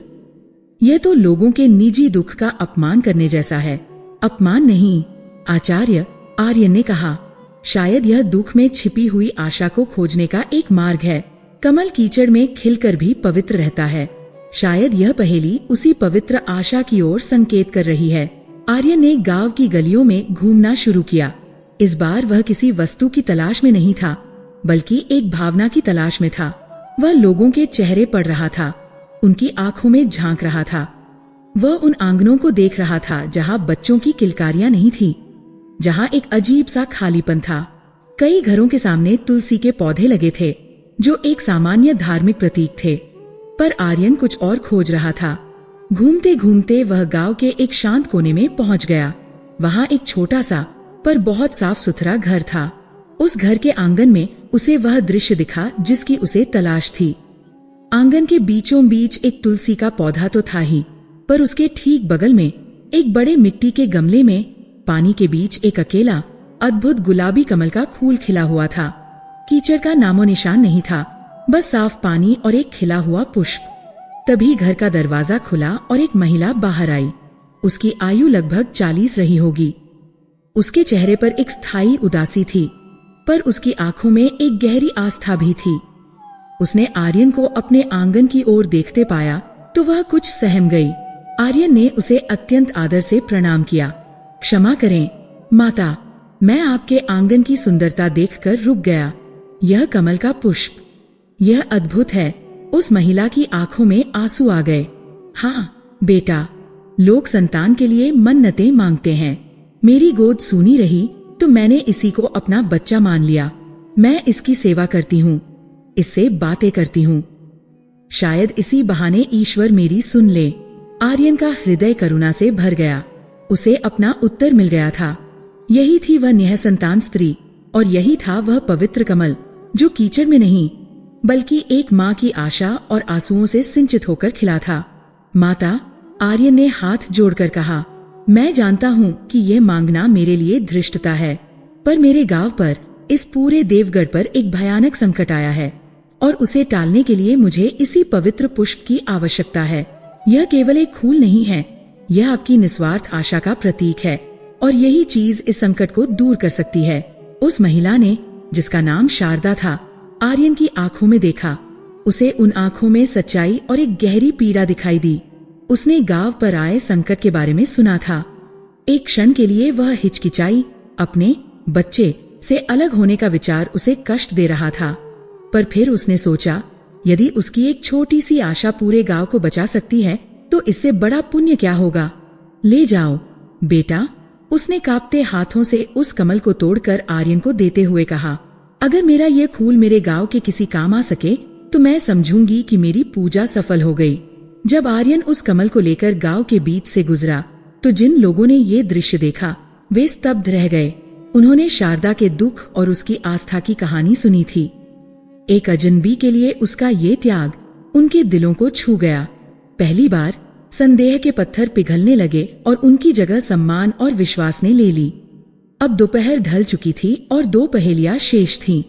यह तो लोगों के निजी दुख का अपमान करने जैसा है। अपमान नहीं आचार्य, आर्यन ने कहा। शायद यह दुख में छिपी हुई आशा को खोजने का एक मार्ग है। कमल कीचड़ में खिलकर भी पवित्र रहता है। शायद यह पहेली उसी पवित्र आशा की ओर संकेत कर रही है। आर्यन ने गांव की गलियों में घूमना शुरू किया। इस बार वह किसी वस्तु की तलाश में नहीं था, बल्कि एक भावना की तलाश में था। वह लोगों के चेहरे पढ़ रहा था, उनकी आंखों में झांक रहा था। वह उन आंगनों को देख रहा था जहां बच्चों की किलकारियां नहीं थी, जहां एक अजीब सा खालीपन था। कई घरों के सामने तुलसी के पौधे लगे थे, जो एक सामान्य धार्मिक प्रतीक थे। पर आर्यन कुछ और खोज रहा था। घूमते घूमते वह गांव के एक शांत कोने में पहुंच गया। वहां एक छोटा सा पर बहुत साफ सुथरा घर था। उस घर के आंगन में उसे वह दृश्य दिखा जिसकी उसे तलाश थी। आंगन के बीचों बीच एक तुलसी का पौधा तो था ही, पर उसके ठीक बगल में एक बड़े मिट्टी के गमले में पानी के बीच एक अकेला अद्भुत गुलाबी कमल का फूल खिला हुआ था। कीचड़ का नामो निशान नहीं था, बस साफ पानी और एक खिला हुआ पुष्प। तभी घर का दरवाजा खुला और एक महिला बाहर आई। उसकी आयु लगभग 40 रही होगी। उसके चेहरे पर एक स्थायी उदासी थी, पर उसकी आंखों में एक गहरी आस्था भी थी। उसने आर्यन को अपने आंगन की ओर देखते पाया तो वह कुछ सहम गई। आर्यन ने उसे अत्यंत आदर से प्रणाम किया। क्षमा करें माता, मैं आपके आंगन की सुंदरता देखकर रुक गया। यह कमल का पुष्प, यह अद्भुत है। उस महिला की आंखों में आंसू आ गए। हाँ बेटा, लोग संतान के लिए मन्नतें मांगते हैं। मेरी गोद सूनी रही तो मैंने इसी को अपना बच्चा मान लिया। मैं इसकी सेवा करती हूँ, इससे बातें करती हूँ। शायद इसी बहाने ईश्वर मेरी सुन ले। आर्यन का हृदय करुणा से भर गया। उसे अपना उत्तर मिल गया था। यही थी वह निःसंतान स्त्री, और यही था वह पवित्र कमल जो कीचड़ में नहीं बल्कि एक माँ की आशा और आंसुओं से सिंचित होकर खिला था। माता, आर्यन ने हाथ जोड़कर कहा, मैं जानता हूँ कि यह मांगना मेरे लिए धृष्टता है, पर मेरे गांव पर, इस पूरे देवगढ़ पर एक भयानक संकट आया है और उसे टालने के लिए मुझे इसी पवित्र पुष्प की आवश्यकता है। यह केवल एक फूल नहीं है, यह आपकी निस्वार्थ आशा का प्रतीक है और यही चीज इस संकट को दूर कर सकती है। उस महिला ने, जिसका नाम शारदा था, आर्यन की आंखों में देखा। उसे उन आंखों में सच्चाई और एक गहरी पीड़ा दिखाई दी। उसने गांव पर आए संकट के बारे में सुना था। एक क्षण के लिए वह हिचकिचाई। अपने बच्चे से अलग होने का विचार उसे कष्ट दे रहा था, पर फिर उसने सोचा, यदि उसकी एक छोटी सी आशा पूरे गांव को बचा सकती है तो इससे बड़ा पुण्य क्या होगा। ले जाओ बेटा, उसने कांपते हाथों से उस कमल को तोड़कर आर्यन को देते हुए कहा। अगर मेरा ये फूल मेरे गांव के किसी काम आ सके तो मैं समझूंगी कि मेरी पूजा सफल हो गई। जब आर्यन उस कमल को लेकर गांव के बीच से गुजरा तो जिन लोगों ने ये दृश्य देखा वे स्तब्ध रह गए। उन्होंने शारदा के दुख और उसकी आस्था की कहानी सुनी थी। एक अजनबी के लिए उसका ये त्याग उनके दिलों को छू गया। पहली बार संदेह के पत्थर पिघलने लगे और उनकी जगह सम्मान और विश्वास ने ले ली। अब दोपहर ढल चुकी थी और 2 पहेलियां शेष थीं।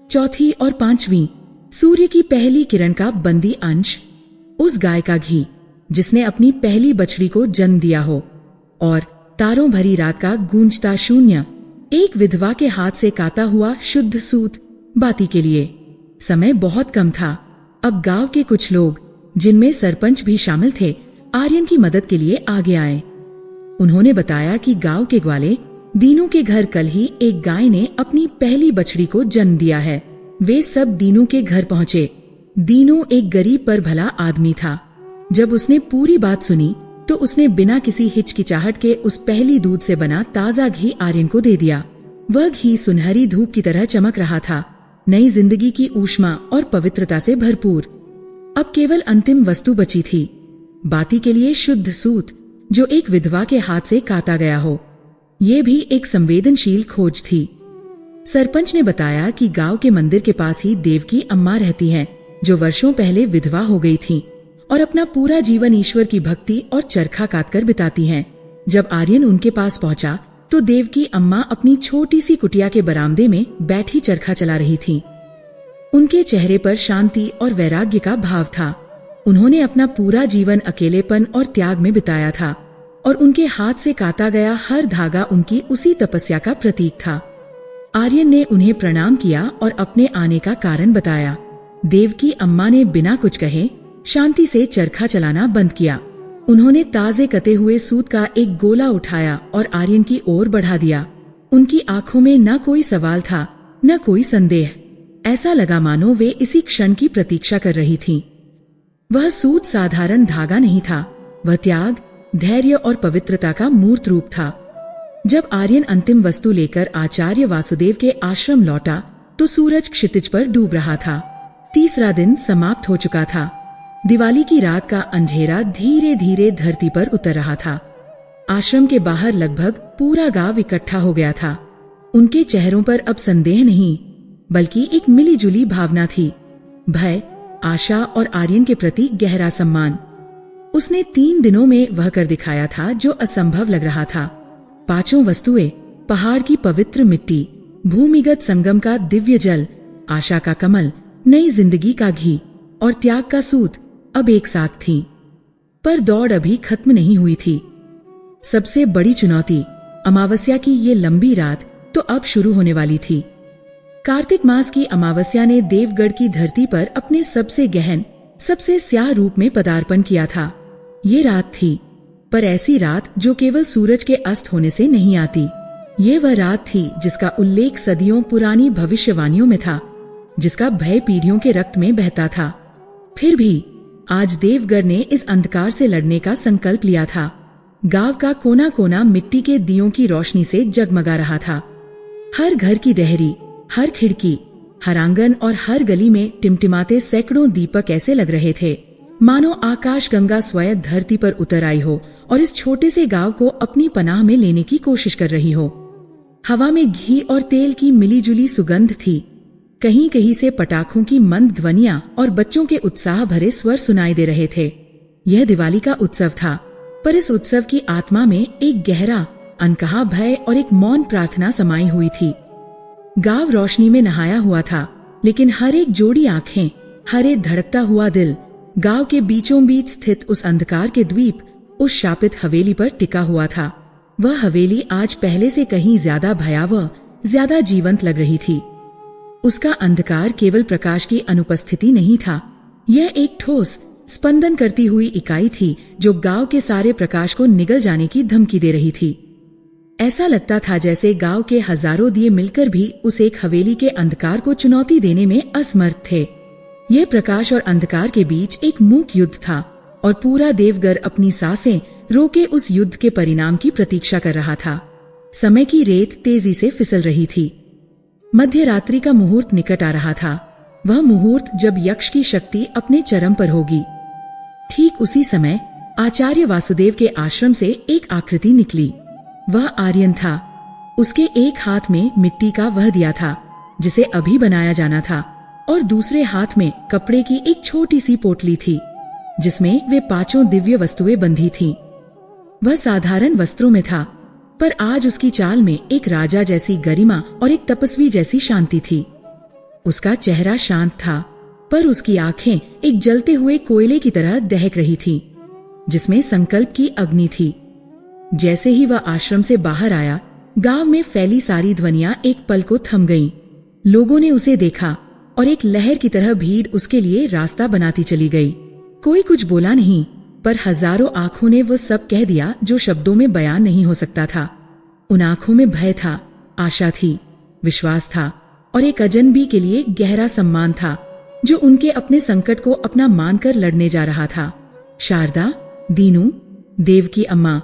चौथी और 5वीं, सूर्य की पहली किरण का बंदी अंश, उस गाय का घी जिसने अपनी पहली बछड़ी को जन्म दिया हो, और तारों भरी रात का गूंजता शून्य, एक विधवा के हाथ से काता हुआ शुद्ध सूत बाती के लिए। समय बहुत कम था। अब गांव के कुछ लोग, जिनमें सरपंच भी शामिल थे, आर्यन की मदद के लिए आगे आए। उन्होंने बताया कि गांव के ग्वाले दीनू के घर कल ही एक गाय ने अपनी पहली बछड़ी को जन्म दिया है। वे सब दीनू के घर पहुंचे। दीनू एक गरीब पर भला आदमी था। जब उसने पूरी बात सुनी तो उसने बिना किसी हिचकिचाहट के उस पहली दूध से बना ताजा घी आर्यन को दे दिया। वह घी सुनहरी धूप की तरह चमक रहा था, नई जिंदगी की ऊष्मा और पवित्रता से भरपूर। अब केवल अंतिम वस्तु बची थी, बाती के लिए शुद्ध सूत जो एक विधवा के हाथ से काता गया हो। ये भी एक संवेदनशील खोज थी। सरपंच ने बताया कि गांव के मंदिर के पास ही देवकी अम्मा रहती हैं, जो वर्षों पहले विधवा हो गई थीं और अपना पूरा जीवन ईश्वर की भक्ति और चरखा काटकर बिताती हैं। जब आर्यन उनके पास पहुंचा तो देवकी अम्मा अपनी छोटी सी कुटिया के बरामदे में बैठी चरखा चला रही थी। उनके चेहरे पर शांति और वैराग्य का भाव था। उन्होंने अपना पूरा जीवन अकेलेपन और त्याग में बिताया था और उनके हाथ से काता गया हर धागा उनकी उसी तपस्या का प्रतीक था। आर्यन ने उन्हें प्रणाम किया और अपने आने का कारण बताया। देवकी अम्मा ने बिना कुछ कहे शांति से चरखा चलाना बंद किया। उन्होंने ताजे कते हुए सूत का एक गोला उठाया और आर्यन की ओर बढ़ा दिया। उनकी आंखों में न कोई सवाल था, न कोई संदेह। ऐसा लगा मानो वे इसी क्षण की प्रतीक्षा कर रही थीं। वह सूत साधारण धागा नहीं था, वह त्याग, धैर्य और पवित्रता का मूर्त रूप था। जब आर्यन अंतिम वस्तु लेकर आचार्य वासुदेव के आश्रम लौटा तो सूरज क्षितिज पर डूब रहा था। तीसरा दिन समाप्त हो चुका था। दिवाली की रात का अंधेरा धीरे धीरे धरती पर उतर रहा था। आश्रम के बाहर लगभग पूरा गांव इकट्ठा हो गया था। उनके चेहरों पर अब संदेह नहीं, बल्कि एक मिलीजुली भावना थी, भय, आशा और आर्यन के प्रति गहरा सम्मान। उसने 3 दिनों में वह कर दिखाया था जो असंभव लग रहा था। 5 वस्तुएं, पहाड़ की पवित्र मिट्टी, भूमिगत संगम का दिव्य जल, आशा का कमल, नई जिंदगी का घी और त्याग का सूत अब एक साथ थीं। पर दौड़ अभी खत्म नहीं हुई थी। सबसे बड़ी चुनौती, अमावस्या की ये लंबी रात तो अब शुरू होने वाली थी। कार्तिक मास की अमावस्या ने देवगढ़ की धरती पर अपने सबसे गहन, सबसे स्याह रूप में पदार्पण किया था। ये रात थी, पर ऐसी रात जो केवल सूरज के अस्त होने से नहीं आती। ये वह रात थी जिसका उल्लेख सदियों पुरानी भविष्यवाणियों में था, जिसका भय पीढ़ियों के रक्त में बहता था। फिर भी आज देवगढ़ ने इस अंधकार से लड़ने का संकल्प लिया था। गांव का कोना कोना मिट्टी के दियों की रोशनी से जगमगा रहा था। हर घर की देहरी, हर खिड़की, हर आंगन और हर गली में टिमटिमाते सैकड़ों दीपक ऐसे लग रहे थे मानो आकाश गंगा स्वयं धरती पर उतर आई हो और इस छोटे से गांव को अपनी पनाह में लेने की कोशिश कर रही हो। हवा में घी और तेल की मिलीजुली सुगंध थी। कहीं कहीं से पटाखों की मंद ध्वनियां और बच्चों के उत्साह भरे स्वर सुनाई दे रहे थे। यह दिवाली का उत्सव था, पर इस उत्सव की आत्मा में एक गहरा, अनकहा भय और एक मौन प्रार्थना समाई हुई थी। गांव रोशनी में नहाया हुआ था, लेकिन हर एक जोड़ी आंखें, हर एक धड़कता हुआ दिल गांव के बीचों बीच स्थित उस अंधकार के द्वीप, उस शापित हवेली पर टिका हुआ था। वह हवेली आज पहले से कहीं ज्यादा भयावह, ज्यादा जीवंत लग रही थी। उसका अंधकार केवल प्रकाश की अनुपस्थिति नहीं था, यह एक ठोस, स्पंदन करती हुई इकाई थी जो गांव के सारे प्रकाश को निगल जाने की धमकी दे रही थी। ऐसा लगता था जैसे गांव के हजारों दिए मिलकर भी उस एक हवेली के अंधकार को चुनौती देने में असमर्थ थे। यह प्रकाश और अंधकार के बीच एक मूक युद्ध था और पूरा देवगढ़ अपनी सांसें रोके उस युद्ध के परिणाम की प्रतीक्षा कर रहा था। समय की रेत तेजी से फिसल रही थी। मध्य रात्रि का मुहूर्त निकट आ रहा था, वह मुहूर्त जब यक्ष की शक्ति अपने चरम पर होगी। ठीक उसी समय आचार्य वासुदेव के आश्रम से एक आकृति निकली। वह आर्यन था। उसके एक हाथ में मिट्टी का वह दिया था जिसे अभी बनाया जाना था और दूसरे हाथ में कपड़े की एक छोटी सी पोटली थी जिसमें वे 5 दिव्य वस्तुएं बंधी थीं। वह साधारण वस्त्रों में था, पर आज उसकी चाल में एक राजा जैसी गरिमा और एक तपस्वी जैसी शांति थी। उसका चेहरा शांत था, पर उसकी आंखें एक जलते हुए कोयले की तरह दहक रही थीं, जिसमें संकल्प की अग्नि थी। जैसे ही वह आश्रम से बाहर आया, गांव में फैली सारी ध्वनियां एक पल को थम गईं। लोगों ने उसे देखा और एक लहर की तरह भीड़ उसके लिए रास्ता बनाती चली गई। कोई कुछ बोला नहीं, पर हजारों आंखों ने वो सब कह दिया जो शब्दों में बयान नहीं हो सकता था। उन आंखों में भय था, आशा थी, विश्वास था और एक अजनबी के लिए गहरा सम्मान था जो उनके अपने संकट को अपना मानकर लड़ने जा रहा था। शारदा, दीनू, देवकी अम्मा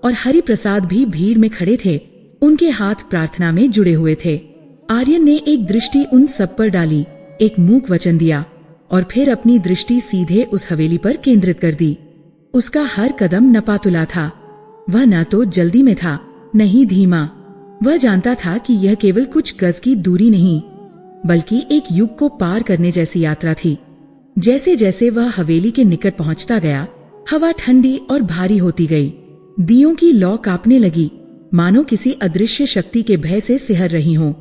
और हरि प्रसाद भी भीड़ में खड़े थे। उनके हाथ प्रार्थना में जुड़े हुए थे। आर्यन ने एक दृष्टि उन सब पर डाली, एक मूक वचन दिया और फिर अपनी दृष्टि सीधे उस हवेली पर केंद्रित कर दी। उसका हर कदम नपातुला था। वह न तो जल्दी में था, न ही धीमा। वह जानता था कि यह केवल कुछ गज की दूरी नहीं, बल्कि एक युग को पार करने जैसी यात्रा थी। जैसे जैसे वह हवेली के निकट पहुंचता गया, हवा ठंडी और भारी होती गई। दियों की लौ कांपने लगी, मानो किसी अदृश्य शक्ति के भय से सिहर रही हों।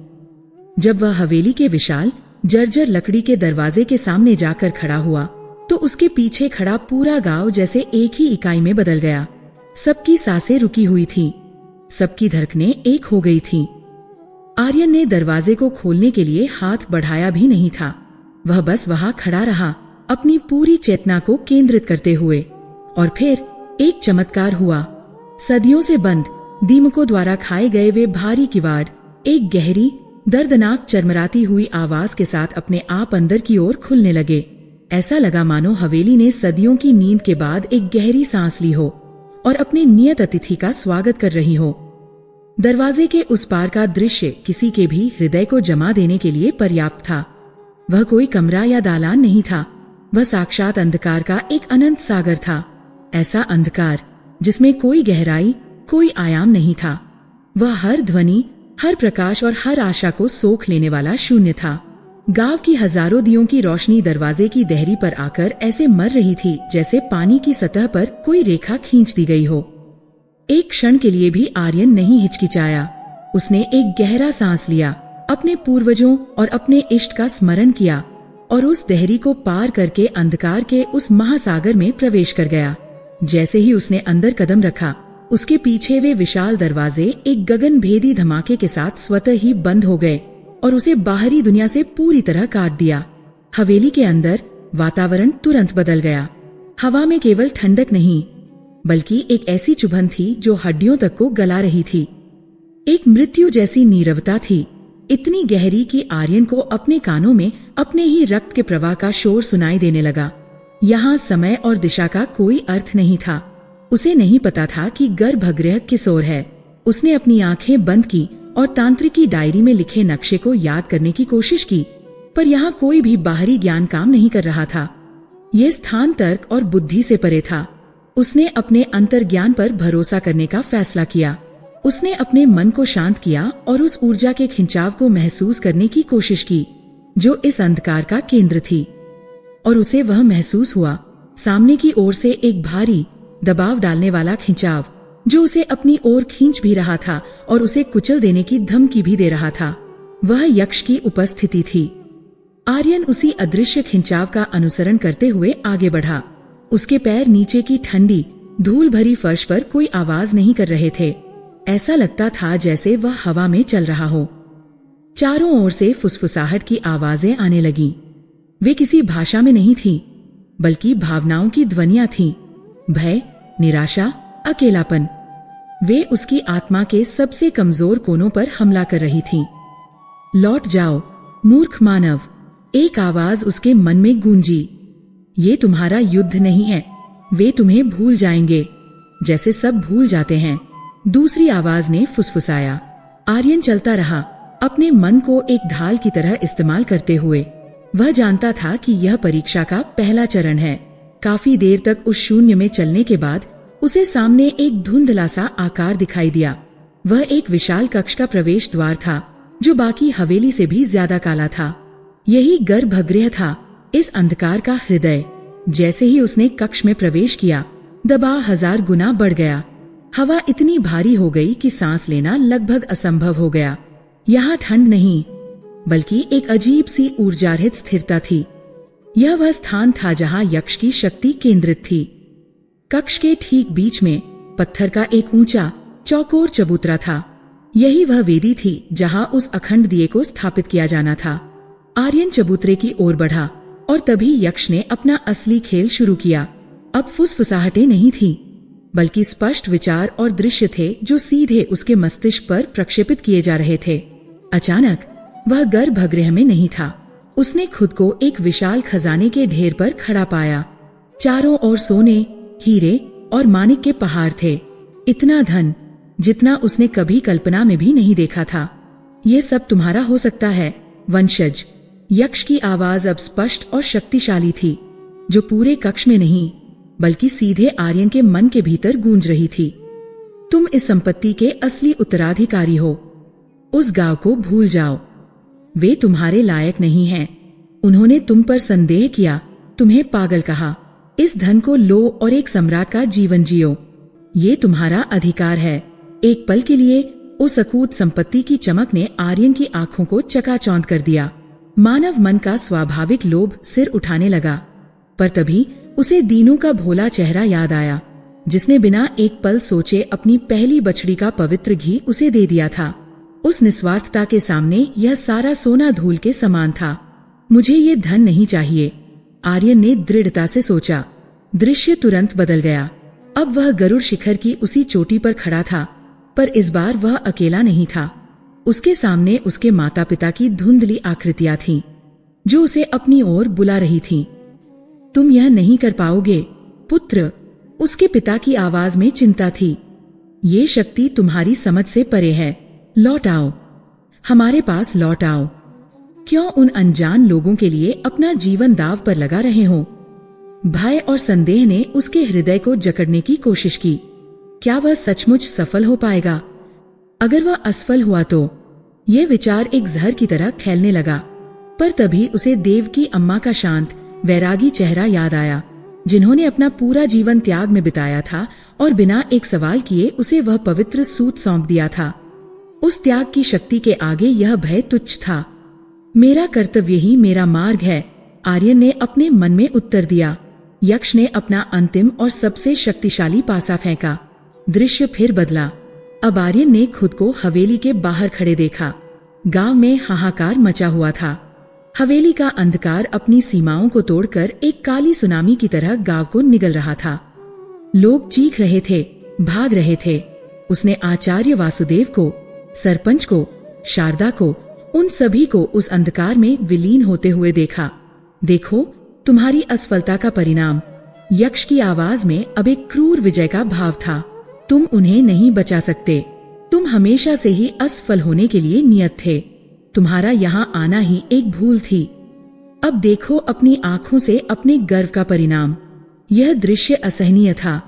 जब वह हवेली के विशाल जर्जर लकड़ी के दरवाजे के सामने जाकर खड़ा हुआ तो उसके पीछे खड़ा पूरा गांव जैसे एक ही इकाई में बदल गया। सबकी सांसें रुकी हुई थी, सबकी धड़कनें एक हो गई थीं। आर्यन ने दरवाजे को खोलने के लिए हाथ बढ़ाया भी नहीं था। वह बस वहां खड़ा रहा, अपनी पूरी चेतना को केंद्रित करते हुए। और फिर एक चमत्कार हुआ। सदियों से बंद, दीमकों द्वारा खाए गए वे भारी किवाड़ एक गहरी, दर्दनाक चरमराती हुई आवाज के साथ अपने आप अंदर की ओर खुलने लगे। ऐसा लगा मानो हवेली ने सदियों की नींद के बाद एक गहरी सांस ली हो और अपने नियत अतिथि का स्वागत कर रही हो। दरवाजे के उस पार का दृश्य किसी के भी हृदय को जमा देने के लिए पर्याप्त था। वह कोई कमरा या दालान नहीं था, वह साक्षात अंधकार का एक अनंत सागर था। ऐसा अंधकार जिसमें कोई गहराई, कोई आयाम नहीं था। वह हर ध्वनि, हर प्रकाश और हर आशा को सोख लेने वाला शून्य था। गांव की हजारों दियों की रोशनी दरवाजे की देहरी पर आकर ऐसे मर रही थी जैसे पानी की सतह पर कोई रेखा खींच दी गई हो। एक क्षण के लिए भी आर्यन नहीं हिचकिचाया। उसने एक गहरा सांस लिया, अपने पूर्वजों और अपने इष्ट का स्मरण किया और उस देहरी को पार करके अंधकार के उस महासागर में प्रवेश कर गया। जैसे ही उसने अंदर कदम रखा, उसके पीछे वे विशाल दरवाजे एक गगनभेदी धमाके के साथ स्वतः ही बंद हो गए और उसे बाहरी दुनिया से पूरी तरह काट दिया। हवेली के अंदर वातावरण तुरंत बदल गया। हवा में केवल ठंडक नहीं, बल्कि एक ऐसी चुभन थी जो हड्डियों तक को गला रही थी। एक मृत्यु जैसी नीरवता थी, इतनी गहरी कि आर्यन को अपने कानों में अपने ही रक्त के प्रवाह का शोर सुनाई देने लगा। यहाँ समय और दिशा का कोई अर्थ नहीं था। उसे नहीं पता था कि गर्भगृह किस ओर है। उसने अपनी आंखें बंद की और तांत्रिक की डायरी में लिखे नक्शे को याद करने की कोशिश की, पर यहाँ कोई भी बाहरी ज्ञान काम नहीं कर रहा था। ये स्थान तर्क और बुद्धि से परे था। उसने अपने अंतर्ज्ञान पर भरोसा करने का फैसला किया। उसने अपने मन को शांत किया और उस ऊर्जा के खिंचाव को महसूस करने की कोशिश की जो इस अंधकार का केंद्र थी। और उसे वह महसूस हुआ, सामने की ओर से एक भारी, दबाव डालने वाला खिंचाव जो उसे अपनी ओर खींच भी रहा था और उसे कुचल देने की धमकी भी दे रहा था। वह यक्ष की उपस्थिति थी। आर्यन उसी अदृश्य खिंचाव का अनुसरण करते हुए आगे बढ़ा। उसके पैर नीचे की ठंडी, धूल भरी फर्श पर कोई आवाज नहीं कर रहे थे। ऐसा लगता था जैसे वह हवा में चल रहा हो। चारों ओर से फुसफुसाहट की आवाजें आने लगीं। वे किसी भाषा में नहीं थीं, बल्कि भावनाओं की ध्वनियां थीं। भय, निराशा, अकेलापन। वे उसकी आत्मा के सबसे कमजोर कोनों पर हमला कर रही थीं। लौट जाओ, मूर्ख मानव, एक आवाज उसके मन में गूंजी। ये तुम्हारा युद्ध नहीं है, वे तुम्हें भूल जाएंगे, जैसे सब भूल जाते हैं। दूसरी आवाज ने फुसफुसाया। आर्यन चलता रहा, अपने मन को एक ढाल की तरह इस्तेमाल करते हुए। वह जानता था कि यह परीक्षा का पहला चरण है। काफी देर तक उस शून्य में चलने के बाद उसे सामने एक धुंधला सा आकार दिखाई दिया। वह एक विशाल कक्ष का प्रवेश द्वार था जो बाकी हवेली से भी ज्यादा काला था। यही गर्भगृह था, इस अंधकार का हृदय। जैसे ही उसने कक्ष में प्रवेश किया, दबाव 1000 गुना बढ़ गया। हवा इतनी भारी हो गई कि सांस लेना लगभग असंभव हो गया। यहाँ ठंड नहीं, बल्कि एक अजीब सी ऊर्जारहित स्थिरता थी। यह वह स्थान था जहाँ यक्ष की शक्ति केंद्रित थी। कक्ष के ठीक बीच में पत्थर का एक ऊंचा, चौकोर चबूतरा था। यही वह वेदी थी जहाँ उस अखंड दिए को स्थापित किया जाना था। आर्यन चबूतरे की ओर बढ़ा और तभी यक्ष ने अपना असली खेल शुरू किया। अब फुसफुसाहटें नहीं थीं, बल्कि स्पष्ट विचार और दृश्य थे जो सीधे उसके मस्तिष्क पर प्रक्षेपित किए जा रहे थे। अचानक वह गर्भगृह में नहीं था। उसने खुद को एक विशाल खजाने के ढेर पर खड़ा पाया। चारों ओर सोने, हीरे और माणिक के पहाड़ थे। इतना धन जितना उसने कभी कल्पना में भी नहीं देखा था। ये सब तुम्हारा हो सकता है, वंशज। यक्ष की आवाज अब स्पष्ट और शक्तिशाली थी, जो पूरे कक्ष में नहीं बल्कि सीधे आर्यन के मन के भीतर गूंज रही थी। तुम इस संपत्ति के असली उत्तराधिकारी हो। उस गांव को भूल जाओ, वे तुम्हारे लायक नहीं हैं। उन्होंने तुम पर संदेह किया, तुम्हें पागल कहा। इस धन को लो और एक सम्राट का जीवन जियो। ये तुम्हारा अधिकार है, एक पल के लिए उस अकूत संपत्ति की चमक ने आर्यन की आंखों को चकाचौंध कर दिया। मानव मन का स्वाभाविक लोभ सिर उठाने लगा, पर तभी उसे दीनू का भोला चेहरा याद आया, जिसने बिना एक पल सोचे अपनी पहली बछड़ी का पवित्र घी उसे दे दिया था। उस निस्वार्थता के सामने यह सारा सोना धूल के समान था। मुझे ये धन नहीं चाहिए, आर्यन ने दृढ़ता से सोचा। दृश्य तुरंत बदल गया। अब वह गरुड़ शिखर की उसी चोटी पर खड़ा था, पर इस बार वह अकेला नहीं था। उसके सामने उसके माता पिता की धुंधली आकृतियां थीं, जो उसे अपनी ओर बुला रही थीं। तुम यह नहीं कर पाओगे पुत्र, उसके पिता की आवाज में चिंता थी। ये शक्ति तुम्हारी समझ से परे है। लौट आओ, हमारे पास लौट आओ। क्यों उन अनजान लोगों के लिए अपना जीवन दांव पर लगा रहे हो? भय और संदेह ने उसके हृदय को जकड़ने की कोशिश की। क्या वह सचमुच सफल हो पाएगा? अगर वह असफल हुआ तो? यह विचार एक जहर की तरह फैलने लगा। पर तभी उसे देव की अम्मा का शांत वैरागी चेहरा याद आया, जिन्होंने अपना पूरा जीवन त्याग में बिताया था और बिना एक सवाल किए उसे वह पवित्र सूत सौंप दिया था। उस त्याग की शक्ति के आगे यह भय तुच्छ था। मेरा कर्तव्य ही मेरा मार्ग है, आर्यन ने अपने मन में उत्तर दिया। यक्ष ने अपना अंतिम और सबसे शक्तिशाली पासा फेंका। दृश्य फिर बदला। अब आर्यन ने खुद को हवेली के बाहर खड़े देखा। गांव में हाहाकार मचा हुआ था। हवेली का अंधकार अपनी सीमाओं को तोड़कर एक काली सुनामी की तरह गांव को निगल रहा था। लोग चीख रहे थे, भाग रहे थे। उसने आचार्य वासुदेव को, सरपंच को, शारदा को, उन सभी को उस अंधकार में विलीन होते हुए देखा। देखो, तुम्हारी असफलता का परिणाम। यक्ष की आवाज में अब एक क्रूर विजय का भाव था। तुम उन्हें नहीं बचा सकते। तुम हमेशा से ही असफल होने के लिए नियत थे। तुम्हारा यहाँ आना ही एक भूल थी। अब देखो अपनी आंखों से अपने गर्व का परिणाम। यह दृश्य असहनीय था।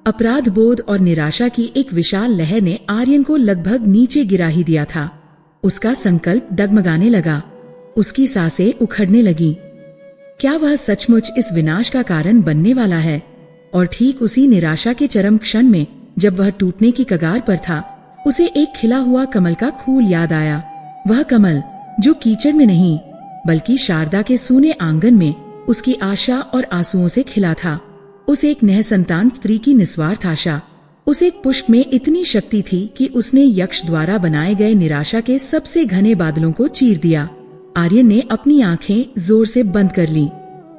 अपराध बोध और निराशा की एक विशाल लहर ने आर्यन को लगभग नीचे गिरा ही दिया था। उसका संकल्प डगमगाने लगा। उसकी सांसें उखड़ने लगी। क्या वह सचमुच इस विनाश का कारण बनने वाला है? और ठीक उसी निराशा के चरम क्षण में, जब वह टूटने की कगार पर था, उसे एक खिला हुआ कमल का फूल याद आया। वह कमल जो कीचड़ में नहीं, बल्कि शारदा के सूने आंगन में उसकी आशा और आंसुओं से खिला था। उस एक निःसंतान स्त्री की निस्वार्थ आशा। उस एक पुष्प में इतनी शक्ति थी कि उसने यक्ष द्वारा बनाए गए निराशा के सबसे घने बादलों को चीर दिया। आर्यन ने अपनी आंखें जोर से बंद कर लीं।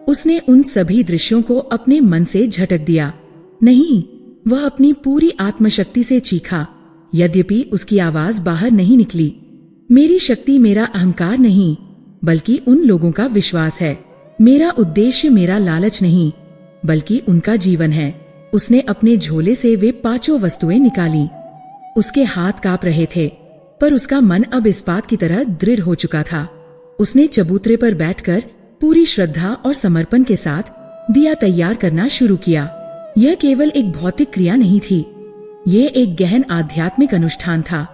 उसने उन सभी दृश्यों को अपने मन से झटक दिया। नहीं, वह अपनी पूरी आत्मशक्ति से चीखा, यद्यपि उसकी आवाज बाहर नहीं निकली। मेरी शक्ति मेरा अहंकार नहीं, बल्कि उन लोगों का विश्वास है। मेरा उद्देश्य मेरा लालच नहीं, बल्कि उनका जीवन है। उसने अपने झोले से वे 5 वस्तुएं निकाली। उसके हाथ कांप रहे थे, पर उसका मन अब इस्पात की तरह दृढ़ हो चुका था। उसने चबूतरे पर बैठकर पूरी श्रद्धा और समर्पण के साथ दिया तैयार करना शुरू किया। यह केवल एक भौतिक क्रिया नहीं थी, यह एक गहन आध्यात्मिक अनुष्ठान था।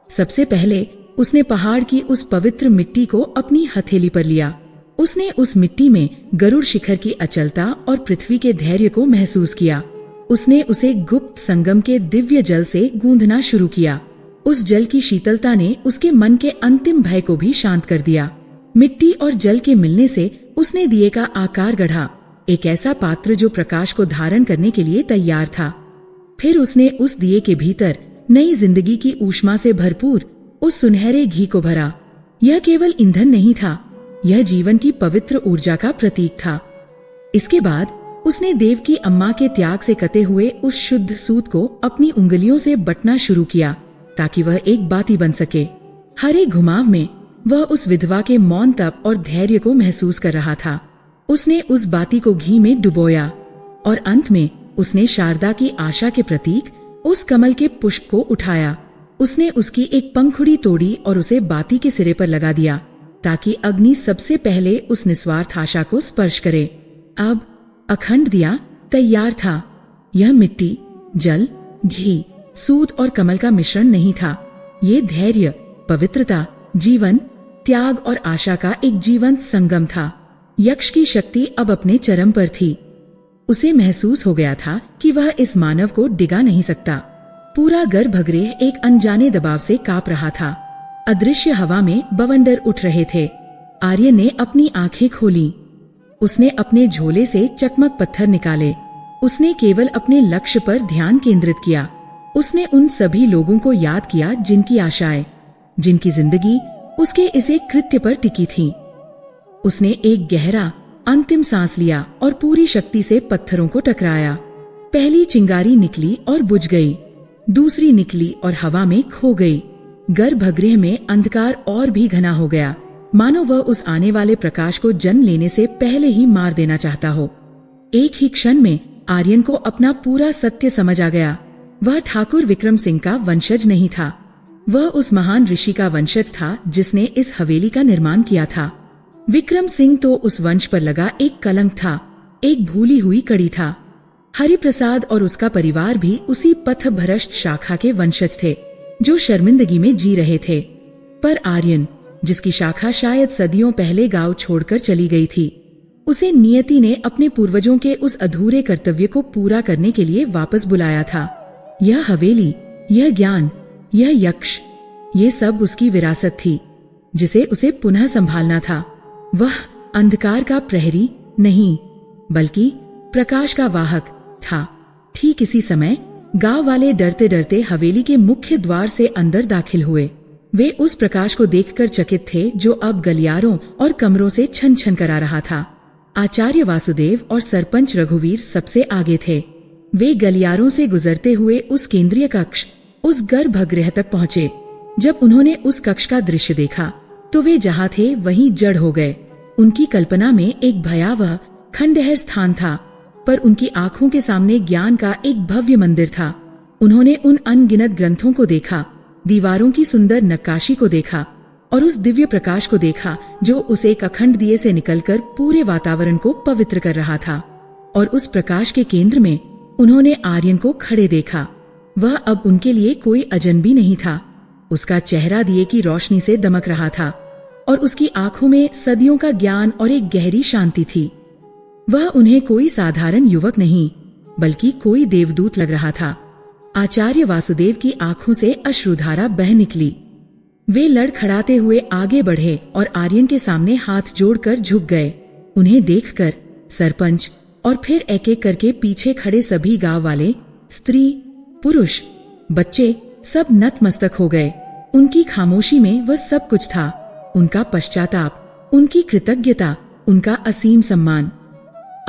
सबसे पहले उसने पहाड़ की उस पवित्र मिट्टी को अपनी हथेली पर लिया। उसने उस मिट्टी में गरुड़ शिखर की अचलता और पृथ्वी के धैर्य को महसूस किया। उसने उसे गुप्त संगम के दिव्य जल से गूंथना शुरू किया। उस जल की शीतलता ने उसके मन के अंतिम भय को भी शांत कर दिया। मिट्टी और जल के मिलने से उसने दिए का आकार गढ़ा, एक ऐसा पात्र जो प्रकाश को धारण करने के लिए तैयार था। फिर उसने उस दिए के भीतर नई जिंदगी की ऊष्मा से भरपूर उस सुनहरे घी को भरा। यह केवल ईंधन नहीं था, यह जीवन की पवित्र ऊर्जा का प्रतीक था। इसके बाद उसने देव की अम्मा के त्याग से कते हुए उस शुद्ध सूत को अपनी उंगलियों से बटना शुरू किया, ताकि वह एक बाती बन सके। हर एक घुमाव में वह उस विधवा के मौन तप और धैर्य को महसूस कर रहा था। उसने उस बाती को घी में डुबोया और अंत में उसने शारदा की आशा के प्रतीक उस कमल के पुष्प को उठाया। उसने उसकी एक पंखुड़ी तोड़ी और उसे बाती के सिरे पर लगा दिया, ताकि अग्नि सबसे पहले उस निस्वार्थ आशा को स्पर्श करे। अब अखंड दिया तैयार था। यह मिट्टी, जल, घी, सूत और कमल का मिश्रण नहीं था। ये धैर्य, पवित्रता, जीवन, त्याग और आशा का एक जीवंत संगम था। यक्ष की शक्ति अब अपने चरम पर थी। उसे महसूस हो गया था कि वह इस मानव को डिगा नहीं सकता। पूरा गर्भगृह एक अनजाने दबाव से कांप रहा था। अदृश्य हवा में बवंडर उठ रहे थे। आर्यन ने अपनी आंखें खोली। उसने अपने झोले से चकमक पत्थर निकाले। उसने केवल अपने लक्ष्य पर ध्यान केंद्रित किया। उसने उन सभी लोगों को याद किया जिनकी आशाएं, जिनकी जिंदगी उसके इस एक कृत्य पर टिकी थी। उसने एक गहरा अंतिम सांस लिया और पूरी शक्ति से पत्थरों को टकराया। पहली चिंगारी निकली और बुझ गई, दूसरी निकली और हवा में खो गई। गर्भगृह में अंधकार और भी घना हो गया, मानो वह उस आने वाले प्रकाश को जन्म लेने से पहले ही मार देना चाहता हो। एक ही क्षण में आर्यन को अपना पूरा सत्य समझ आ गया। वह ठाकुर विक्रम सिंह का वंशज नहीं था। वह उस महान ऋषि का वंशज था जिसने इस हवेली का निर्माण किया था। विक्रम सिंह तो उस वंश पर लगा एक कलंक था, एक भूली हुई कड़ी था। हरिप्रसाद और उसका परिवार भी उसी पथभ्रष्ट शाखा के वंशज थे जो शर्मिंदगी में जी रहे थे। पर आर्यन, जिसकी शाखा शायद सदियों पहले गांव छोड़कर चली गई थी, उसे नियति ने अपने पूर्वजों के उस अधूरे कर्तव्य को पूरा करने के लिए वापस बुलाया था। यह हवेली, यह ज्ञान, यह यक्ष, ये सब उसकी विरासत थी जिसे उसे पुनः संभालना था। वह अंधकार का प्रहरी नहीं, बल्कि प्रकाश का वाहक था। ठीक इसी समय गांव वाले डरते डरते हवेली के मुख्य द्वार से अंदर दाखिल हुए। वे उस प्रकाश को देखकर चकित थे जो अब गलियारों और कमरों से छन छन करा रहा था। आचार्य वासुदेव और सरपंच रघुवीर सबसे आगे थे। वे गलियारों से गुजरते हुए उस केंद्रीय कक्ष, उस गर्भगृह तक पहुंचे। जब उन्होंने उस कक्ष का दृश्य देखा तो वे जहां थे वहीं जड़ हो गए। उनकी कल्पना में एक भयावह खंडहर स्थान था, पर उनकी आंखों के सामने ज्ञान का एक भव्य मंदिर था। उन्होंने उन अनगिनत ग्रंथों को देखा, दीवारों की सुंदर नक्काशी को देखा और उस दिव्य प्रकाश को देखा जो उस एक अखंड दिए से निकलकर पूरे वातावरण को पवित्र कर रहा था। और उस प्रकाश के केंद्र में उन्होंने आर्यन को खड़े देखा। वह अब उनके लिए कोई अजनबी नहीं था। उसका चेहरा दिए की रोशनी से दमक रहा था और उसकी आंखों में सदियों का ज्ञान और एक गहरी शांति थी। वह उन्हें कोई साधारण युवक नहीं, बल्कि कोई देवदूत लग रहा था। आचार्य वासुदेव की आंखों से अश्रुधारा बह निकली। वे लड़खड़ाते हुए आगे बढ़े और आर्यन के सामने हाथ जोड़कर झुक गए। उन्हें देखकर सरपंच और फिर एक एक करके पीछे खड़े सभी गांव वाले, स्त्री, पुरुष, बच्चे सब नतमस्तक हो गए। उनकी खामोशी में वह सब कुछ था, उनका पश्चाताप, उनकी कृतज्ञता, उनका असीम सम्मान।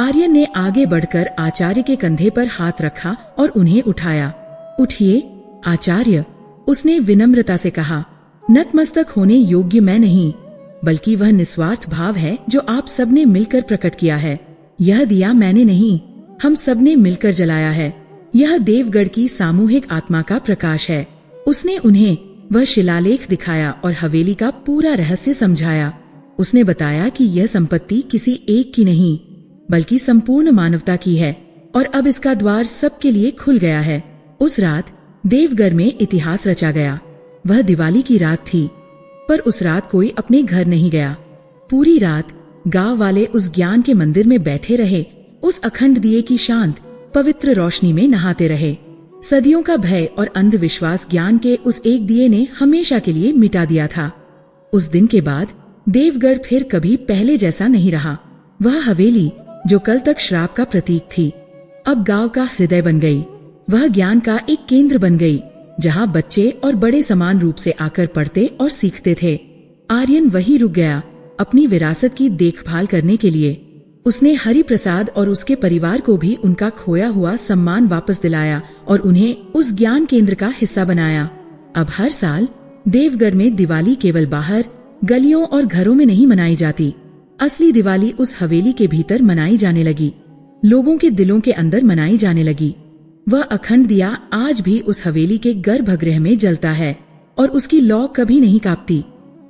आर्यन ने आगे बढ़कर आचार्य के कंधे पर हाथ रखा और उन्हें उठाया। उठिए आचार्य, उसने विनम्रता से कहा। नतमस्तक होने योग्य मैं नहीं, बल्कि वह निस्वार्थ भाव है जो आप सबने मिलकर प्रकट किया है। यह दिया मैंने नहीं, हम सबने मिलकर जलाया है। यह देवगढ़ की सामूहिक आत्मा का प्रकाश है। उसने उन्हें वह शिलालेख दिखाया और हवेली का पूरा रहस्य समझाया। उसने बताया कि यह संपत्ति किसी एक की नहीं, बल्कि संपूर्ण मानवता की है और अब इसका द्वार सबके लिए खुल गया है। उस रात देवगढ़ में इतिहास रचा गया। वह दिवाली की रात थी, पर उस रात कोई अपने घर नहीं गया। पूरी रात गांव वाले उस ज्ञान के मंदिर में बैठे रहे, उस अखंड दिए की शांत पवित्र रोशनी में नहाते रहे। सदियों का भय और अंधविश्वास ज्ञान के उस एक दिए ने हमेशा के लिए मिटा दिया था। उस दिन के बाद देवगढ़ फिर कभी पहले जैसा नहीं रहा। वह हवेली जो कल तक श्राप का प्रतीक थी, अब गांव का हृदय बन गई। वह ज्ञान का एक केंद्र बन गई, जहां बच्चे और बड़े समान रूप से आकर पढ़ते और सीखते थे। आर्यन वहीं रुक गया, अपनी विरासत की देखभाल करने के लिए। उसने हरिप्रसाद और उसके परिवार को भी उनका खोया हुआ सम्मान वापस दिलाया और उन्हें उस ज्ञान केंद्र का हिस्सा बनाया। अब हर साल देवगढ़ में दिवाली केवल बाहर गलियों और घरों में नहीं मनाई जाती। असली दिवाली उस हवेली के भीतर मनाई जाने लगी, लोगों के दिलों के अंदर मनाई जाने लगी। वह अखंड दिया आज भी उस हवेली के गर्भगृह में जलता है और उसकी लौ कभी नहीं कांपती।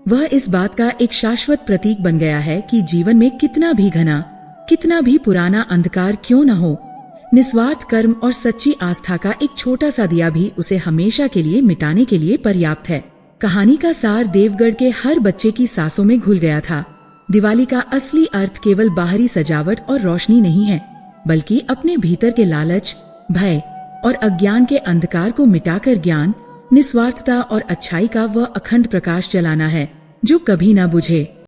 वह इस बात का एक शाश्वत प्रतीक बन गया है कि जीवन में कितना भी घना, कितना भी पुराना अंधकार क्यों न हो, निस्वार्थ कर्म और सच्ची आस्था का एक छोटा सा दिया भी उसे हमेशा के लिए मिटाने के लिए पर्याप्त है। कहानी का सार देवगढ़ के हर बच्चे की सांसों में घुल गया था। दिवाली का असली अर्थ केवल बाहरी सजावट और रोशनी नहीं है, बल्कि अपने भीतर के लालच, भय और अज्ञान के अंधकार को मिटाकर ज्ञान, निस्वार्थता और अच्छाई का वह अखंड प्रकाश जलाना है जो कभी ना बुझे।